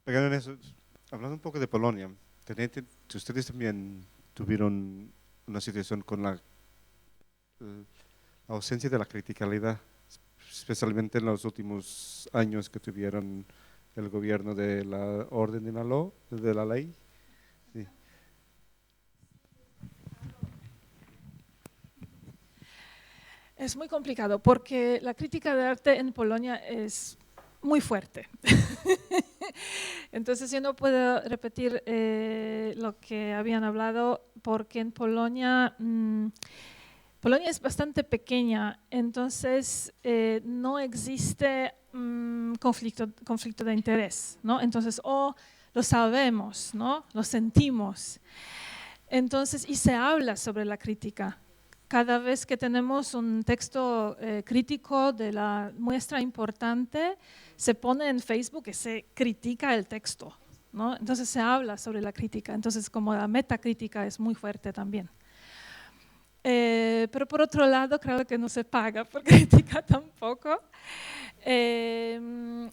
pegando en eso, hablando un poco de Polonia, ustedes también tuvieron una situación con la ausencia de la criticalidad, especialmente en los últimos años que tuvieron el gobierno de la orden de la ley. Sí. Es muy complicado porque la crítica de arte en Polonia es muy fuerte. Entonces yo no puedo repetir lo que habían hablado porque en Polonia, Polonia es bastante pequeña, entonces no existe conflicto de interés, ¿no? Entonces, lo sabemos, ¿no? Lo sentimos. Entonces, y se habla sobre la crítica. Cada vez que tenemos un texto crítico de la muestra importante, se pone en Facebook que se critica el texto, ¿no? Entonces se habla sobre la crítica, entonces como la metacrítica es muy fuerte también. Pero por otro lado, creo que no se paga por crítica tampoco.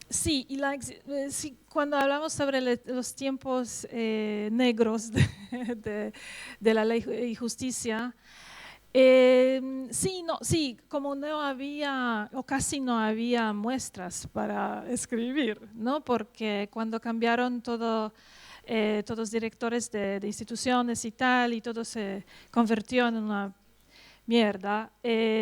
Sí, sí, cuando hablamos sobre los tiempos negros de la ley y justicia, sí, como no había o casi no había muestras para escribir, ¿no? Porque cuando cambiaron todos los directores de instituciones y tal, y todo se convirtió en una mierda,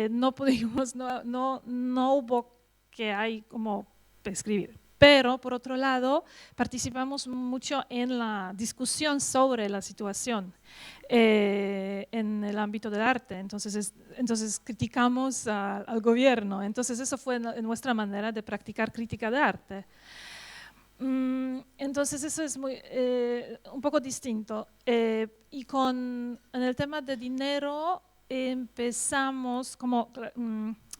no pudimos, no hubo que hay como escribir. Pero, por otro lado, participamos mucho en la discusión sobre la situación en el ámbito del arte. Entonces criticamos al gobierno. Entonces, eso fue nuestra manera de practicar crítica de arte. Entonces, eso es un poco distinto. Y en el tema de dinero, empezamos como...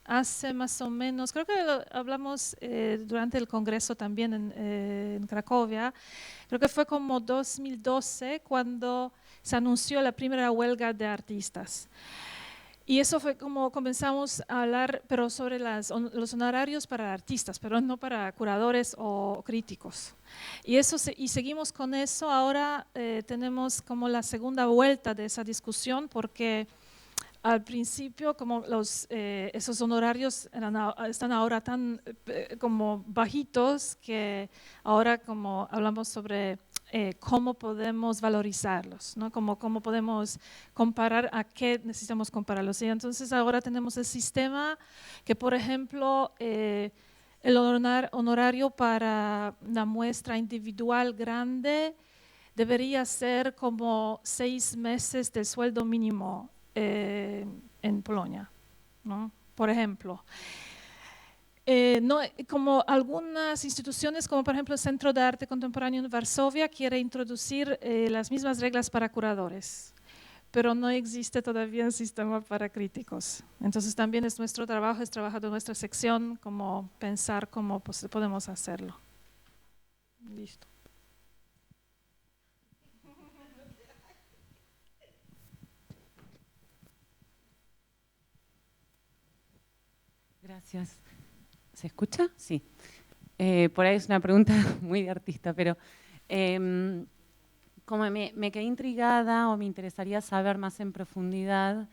hace más o menos, creo que hablamos durante el congreso también en Cracovia, creo que fue como 2012 cuando se anunció la primera huelga de artistas. Y eso fue como comenzamos a hablar, pero sobre los honorarios para artistas, pero no para curadores o críticos. Y seguimos con eso. Ahora tenemos como la segunda vuelta de esa discusión porque al principio, como esos honorarios están ahora tan como bajitos que ahora como hablamos sobre cómo podemos valorizarlos, ¿no? Cómo podemos comparar, a qué necesitamos compararlos. Y entonces ahora tenemos el sistema que, por ejemplo, el honorario para una muestra individual grande debería ser como 6 meses del sueldo mínimo en Polonia, ¿no? Por ejemplo. No, como algunas instituciones, como por ejemplo el Centro de Arte Contemporáneo en Varsovia, quiere introducir las mismas reglas para curadores, pero no existe todavía un sistema para críticos. Entonces también es nuestro trabajo, es trabajo de nuestra sección, como pensar cómo podemos hacerlo. Listo. Gracias. ¿Se escucha? Sí. Por ahí es una pregunta muy de artista, pero como me quedé intrigada o me interesaría saber más en profundidad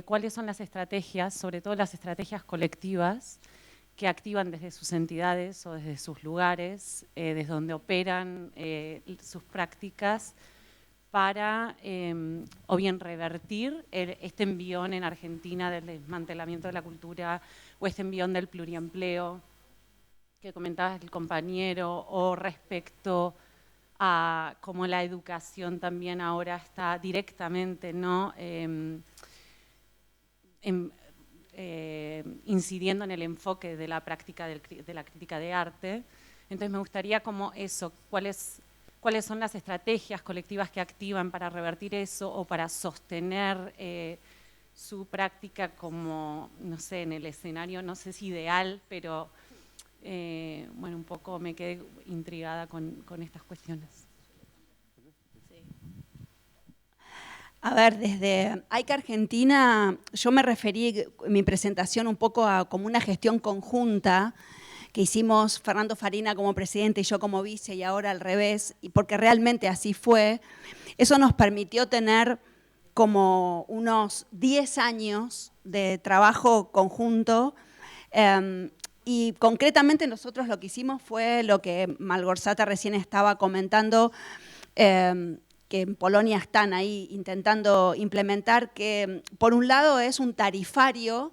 cuáles son las estrategias, sobre todo las estrategias colectivas, que activan desde sus entidades o desde sus lugares, desde donde operan sus prácticas, para o bien revertir este envión en Argentina del desmantelamiento de la cultura o este envión del pluriempleo que comentaba el compañero, o respecto a cómo la educación también ahora está directamente, ¿no? Incidiendo en el enfoque de la práctica de la crítica de arte. Entonces me gustaría como eso, ¿cuáles son las estrategias colectivas que activan para revertir eso o para sostener su práctica como, no sé, en el escenario, no sé si ideal, pero bueno, un poco me quedé intrigada con estas cuestiones. Sí. A ver, desde AICA Argentina, yo me referí en mi presentación un poco a como una gestión conjunta que hicimos Fernando Farina como presidente y yo como vice, y ahora al revés, y porque realmente así fue, eso nos permitió tener como unos 10 años de trabajo conjunto. Y concretamente nosotros lo que hicimos fue lo que Malgorzata recién estaba comentando, que en Polonia están ahí intentando implementar, que por un lado es un tarifario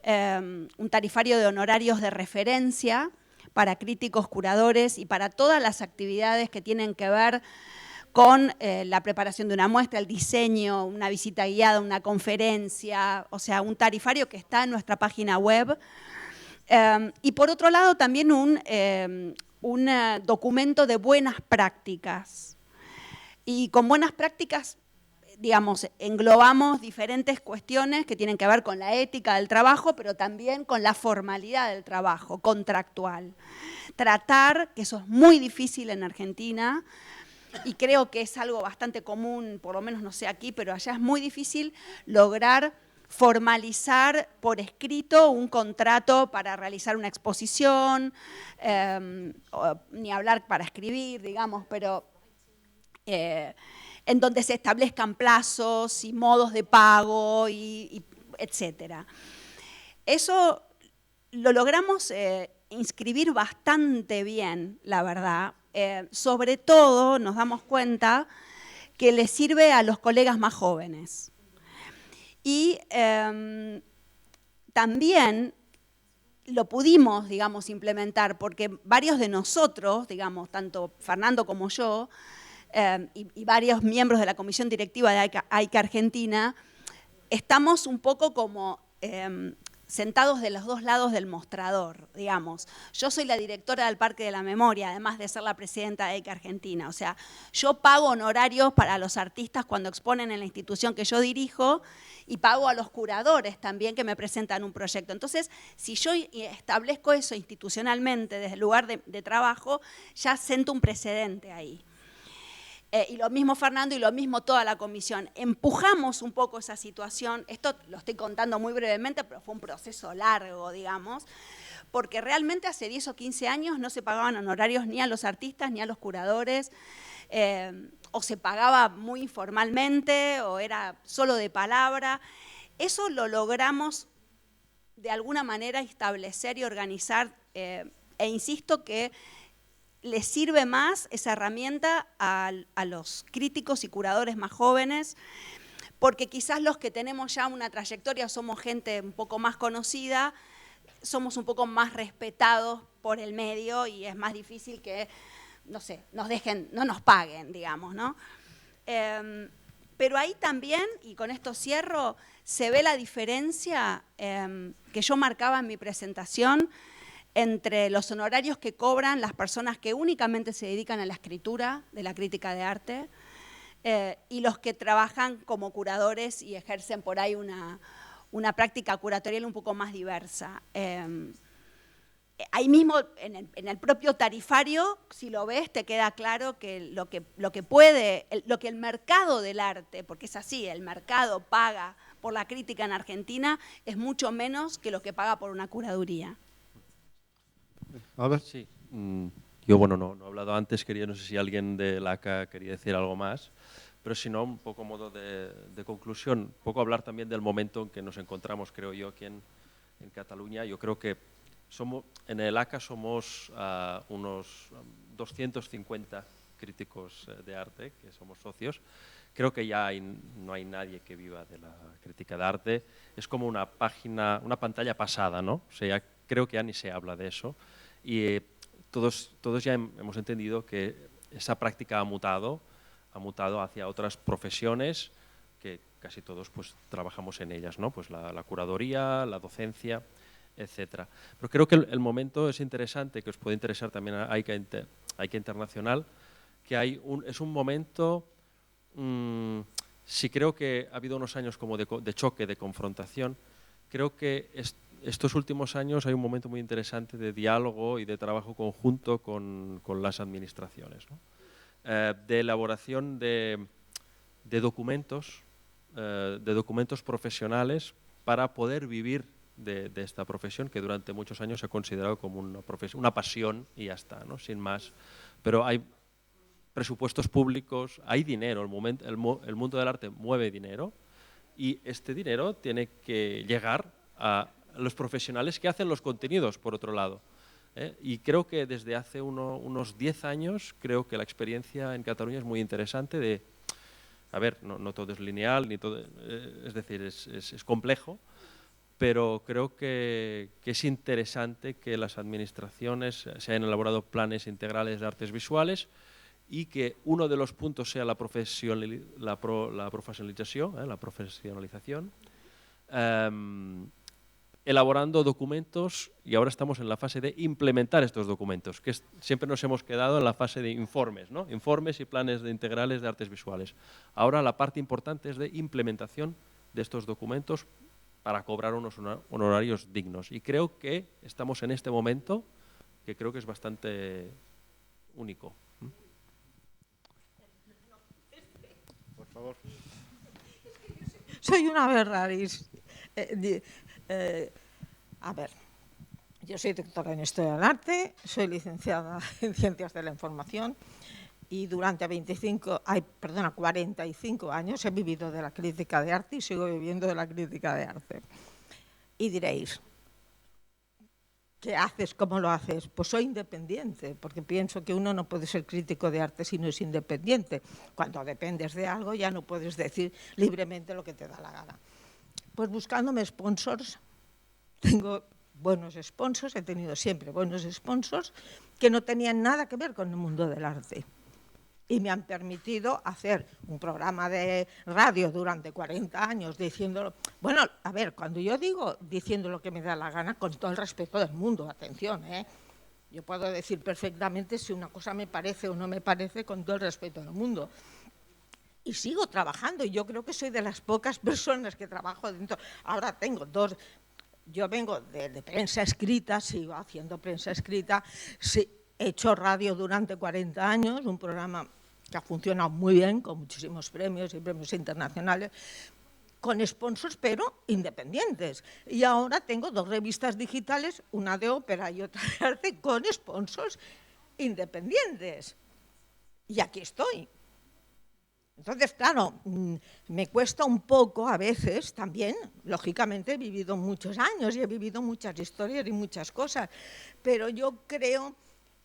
de honorarios de referencia para críticos, curadores y para todas las actividades que tienen que ver con la preparación de una muestra, el diseño, una visita guiada, una conferencia, o sea, un tarifario que está en nuestra página web. Y por otro lado también un documento de buenas prácticas. Y con buenas prácticas, digamos, englobamos diferentes cuestiones que tienen que ver con la ética del trabajo, pero también con la formalidad del trabajo contractual. Tratar, que eso es muy difícil en Argentina, y creo que es algo bastante común, por lo menos no sé aquí, pero allá es muy difícil lograr formalizar por escrito un contrato para realizar una exposición, ni hablar para escribir, digamos, pero en donde se establezcan plazos y modos de pago, etcétera. Eso lo logramos inscribir bastante bien, la verdad. Sobre todo nos damos cuenta que le sirve a los colegas más jóvenes. Y también lo pudimos, digamos, implementar porque varios de nosotros, digamos, tanto Fernando como yo, y varios miembros de la comisión directiva de AICA Argentina, estamos un poco como sentados de los dos lados del mostrador, digamos. Yo soy la directora del Parque de la Memoria, además de ser la presidenta de AICA Argentina. O sea, yo pago honorarios para los artistas cuando exponen en la institución que yo dirijo y pago a los curadores también que me presentan un proyecto. Entonces, si yo establezco eso institucionalmente desde el lugar de trabajo, ya siento un precedente ahí. Y lo mismo Fernando y lo mismo toda la comisión. Empujamos un poco esa situación, esto lo estoy contando muy brevemente, pero fue un proceso largo, digamos, porque realmente hace 10 o 15 años no se pagaban honorarios ni a los artistas ni a los curadores, o se pagaba muy informalmente, o era solo de palabra. Eso lo logramos de alguna manera establecer y organizar, e insisto que les sirve más esa herramienta a los críticos y curadores más jóvenes, porque quizás los que tenemos ya una trayectoria, somos gente un poco más conocida, somos un poco más respetados por el medio y es más difícil que, no sé, nos dejen, no nos paguen, digamos, ¿no? Pero ahí también, y con esto cierro, se ve la diferencia que yo marcaba en mi presentación entre los honorarios que cobran las personas que únicamente se dedican a la escritura de la crítica de arte y los que trabajan como curadores y ejercen por ahí una práctica curatorial un poco más diversa. Ahí mismo, en el propio tarifario, si lo ves, te queda claro que lo que el mercado del arte, porque es así, el mercado paga por la crítica en Argentina, es mucho menos que lo que paga por una curaduría. A ver. Sí. Yo, bueno, no he hablado antes, no sé si alguien de la ACA quería decir algo más, pero si no, un poco modo de conclusión, un poco hablar también del momento en que nos encontramos, creo yo, aquí en Cataluña. Yo creo que en el ACA somos unos 250 críticos de arte, que somos socios. Creo que ya no hay nadie que viva de la crítica de arte. Es como una pantalla pasada, ¿no? O sea, creo que ya ni se habla de eso. Y todos ya hemos entendido que esa práctica ha mutado hacia otras profesiones que casi todos pues trabajamos en ellas, ¿no? Pues la curaduría, la docencia, etcétera. Pero creo que el momento es interesante, que os puede interesar también a AICA Internacional, que es un momento, sí creo que ha habido unos años como de choque, de confrontación. Creo que estos últimos años hay un momento muy interesante de diálogo y de trabajo conjunto con las administraciones, ¿no? De elaboración de documentos profesionales para poder vivir de esta profesión, que durante muchos años se ha considerado como una pasión y ya está, ¿no? Sin más. Pero hay presupuestos públicos, hay dinero, el mundo del arte mueve dinero y este dinero tiene que llegar a los profesionales que hacen los contenidos, por otro lado. Y creo que desde hace unos 10 años, creo que la experiencia en Cataluña es muy interesante de, a ver, no todo es lineal, ni todo, es decir, es complejo, pero creo que es interesante que las administraciones se hayan elaborado planes integrales de artes visuales y que uno de los puntos sea la profesionalización, elaborando documentos, y ahora estamos en la fase de implementar estos documentos, que siempre nos hemos quedado en la fase de informes, ¿no? Informes y planes integrales de artes visuales. Ahora la parte importante es de implementación de estos documentos para cobrar unos honorarios dignos. Y creo que estamos en este momento, que creo que es bastante único. Por favor. Soy una berraris. A ver, yo soy doctora en Historia del Arte, soy licenciada en Ciencias de la Información y durante 45 años he vivido de la crítica de arte y sigo viviendo de la crítica de arte. Y diréis, ¿qué haces? ¿Cómo lo haces? Pues soy independiente, porque pienso que uno no puede ser crítico de arte si no es independiente. Cuando dependes de algo ya no puedes decir libremente lo que te da la gana. Pues buscándome sponsors, tengo buenos sponsors, he tenido siempre buenos sponsors que no tenían nada que ver con el mundo del arte. Y me han permitido hacer un programa de radio durante 40 años diciéndolo. Bueno, a ver, cuando yo digo diciendo lo que me da la gana, con todo el respeto del mundo, atención, yo puedo decir perfectamente si una cosa me parece o no me parece con todo el respeto del mundo. Y sigo trabajando, y yo creo que soy de las pocas personas que trabajo dentro. Ahora tengo dos, yo vengo de prensa escrita, sigo haciendo prensa escrita, sí, he hecho radio durante 40 años, un programa que ha funcionado muy bien, con muchísimos premios y premios internacionales, con sponsors, pero independientes. Y ahora tengo 2 revistas digitales, una de ópera y otra de arte, con sponsors independientes. Y aquí estoy. Entonces, claro, me cuesta un poco a veces también, lógicamente he vivido muchos años y he vivido muchas historias y muchas cosas, pero yo creo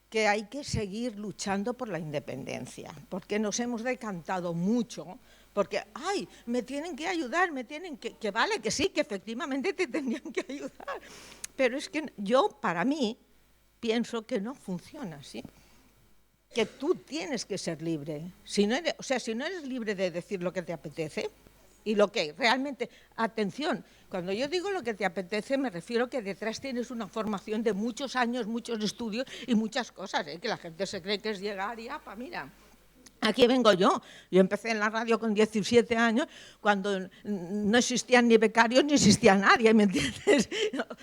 que hay que seguir luchando por la independencia, porque nos hemos decantado mucho, porque, ay, me tienen que ayudar, me tienen que vale, que sí, que efectivamente te tendrían que ayudar, pero es que yo, para mí, pienso que no funciona así. Que tú tienes que ser libre. Si no eres libre de decir lo que te apetece y lo que realmente... Atención, cuando yo digo lo que te apetece me refiero que detrás tienes una formación de muchos años, muchos estudios y muchas cosas, que la gente se cree que es llegar y, mira, aquí vengo yo. Yo empecé en la radio con 17 años, cuando no existían ni becarios ni existía nadie, ¿me entiendes?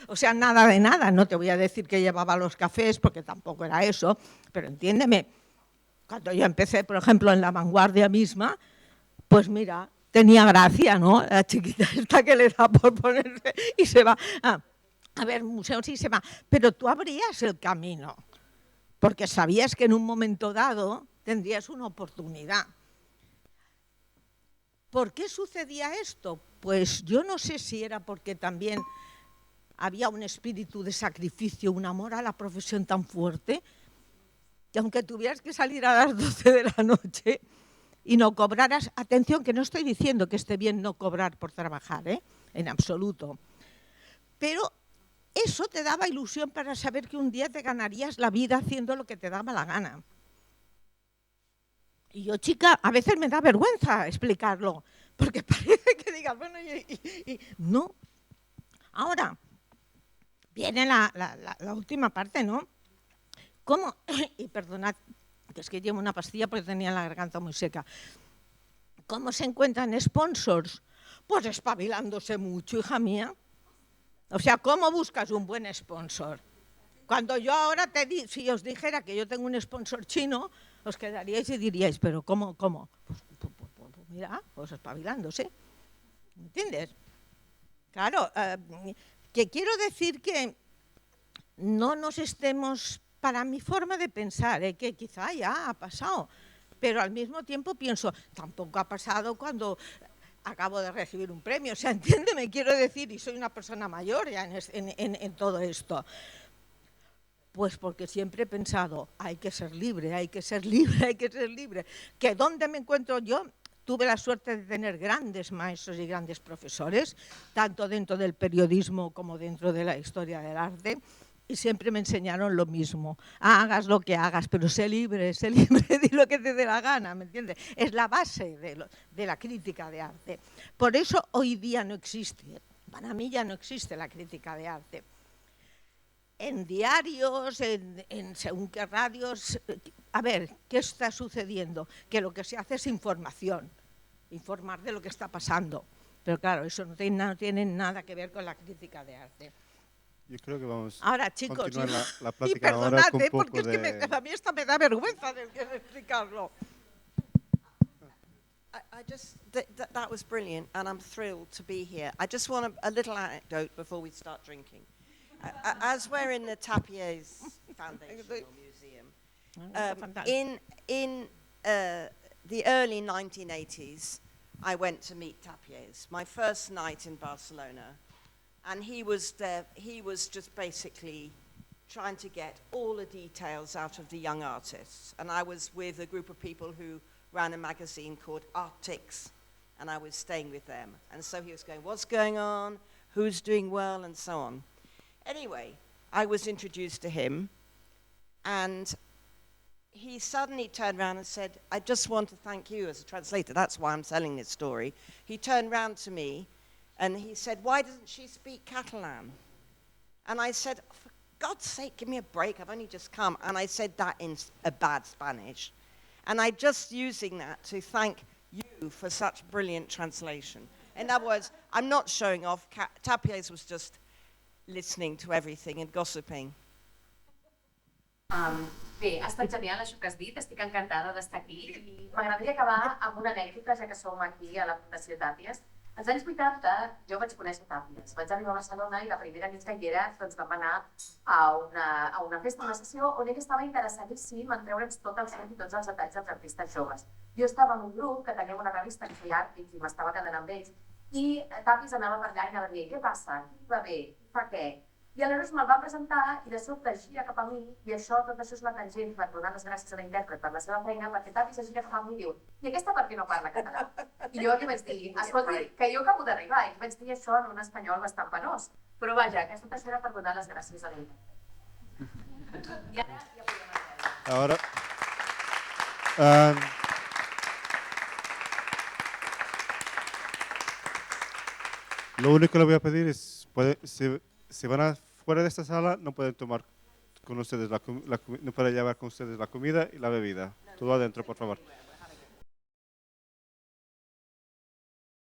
O sea, nada de nada. No te voy a decir que llevaba los cafés, porque tampoco era eso, pero entiéndeme, cuando yo empecé, por ejemplo, en La Vanguardia misma, pues mira, tenía gracia, ¿no? La chiquita esta que le da por ponerse y se va a ver museos y se va. Pero tú abrías el camino, porque sabías que en un momento dado tendrías una oportunidad. ¿Por qué sucedía esto? Pues yo no sé si era porque también había un espíritu de sacrificio, un amor a la profesión tan fuerte, que aunque tuvieras que salir a las 12 de la noche y no cobraras, atención, que no estoy diciendo que esté bien no cobrar por trabajar, en absoluto, pero eso te daba ilusión para saber que un día te ganarías la vida haciendo lo que te daba la gana. Y yo, chica, a veces me da vergüenza explicarlo, porque parece que digas, bueno, no. Ahora, viene la última parte, ¿no? ¿Cómo? Y perdonad, que es que llevo una pastilla porque tenía la garganta muy seca. ¿Cómo se encuentran sponsors? Pues espabilándose mucho, hija mía. O sea, ¿cómo buscas un buen sponsor? Cuando yo ahora si os dijera que yo tengo un sponsor chino, os quedaríais y diríais, ¿pero cómo? Pues mira, pues espabilándose. ¿Me entiendes? Claro, Que quiero decir que no nos estemos, para mi forma de pensar, que quizá ya ha pasado, pero al mismo tiempo pienso, tampoco ha pasado cuando acabo de recibir un premio, o sea, entiéndeme, quiero decir, y soy una persona mayor ya en todo esto. Pues porque siempre he pensado, hay que ser libre, hay que ser libre, hay que ser libre. ¿Que dónde me encuentro yo? Tuve la suerte de tener grandes maestros y grandes profesores, tanto dentro del periodismo como dentro de la historia del arte, y siempre me enseñaron lo mismo. Hagas lo que hagas, pero sé libre, di lo que te dé la gana, ¿me entiendes? Es la base de la crítica de arte. Por eso hoy día no existe, para mí ya no existe la crítica de arte. En diarios, en según qué radios, a ver, ¿qué está sucediendo? Que lo que se hace es información, informar de lo que está pasando. Pero claro, eso no tiene nada que ver con la crítica de arte. Yo creo que vamos ahora, chicos, continuar la y plática ahora con un poco porque es que a mí esto me da vergüenza de explicarlo. I just, that was brilliant, and I'm thrilled to be here. I just want a little anecdote before we start drinking. As we're in the Tapier's Foundation or Museum, in the early 1980s, I went to meet Tapier's, my first night in Barcelona, and he was there. He was just basically trying to get all the details out of the young artists, and I was with a group of people who ran a magazine called Arctics, and I was staying with them. And so he was going, what's going on, who's doing well, and so on. Anyway, I was introduced to him, and he suddenly turned around and said, I just want to thank you as a translator. That's why I'm telling this story. He turned around to me, and he said, why doesn't she speak Catalan? And I said, for God's sake, give me a break. I've only just come. And I said that in a bad Spanish. And I'm just using that to thank you for such brilliant translation. In other words, I'm not showing off. Tapier's was just listening to everything and gossiping. Bé, ha estat genial això que has dit, estic encantada d'estar aquí i m'agradaria acabar amb una anècdota, ja que som aquí a la Fundació Tàpies. Als anys 80 jo vaig conèixer Tàpies, vaig arribar a Barcelona i la primera nit que hi era doncs vam anar a una festa, una sessió on ell estava interessadíssim en treure'ns tot el set i tots els detalls dels artistes joves. Jo estava en un grup que tenia una revista que feia àrtics i m'estava quedant amb ells i Tàpies anava per allà i anava dient què passa, qui va bé, qui fa què? I aleshores me'l va presentar i de sobte gira cap a mi i tot això és la tangent per donar les gràcies a l'intèrpret per la seva feina, perquè Tàpies es gira cap a mi i diu i aquesta per què no parla català? I jo li vaig dir, escolti, que jo acabo d'arribar i vaig dir això en un espanyol bastant penós, però vaja, que tot això era per donar les gràcies a l'intèrpret. I ara ja podem anar. Lo único que le voy a pedir es, si van fuera de esta sala, no pueden tomar con ustedes no pueden llevar con ustedes la comida y la bebida. Todo adentro, por favor.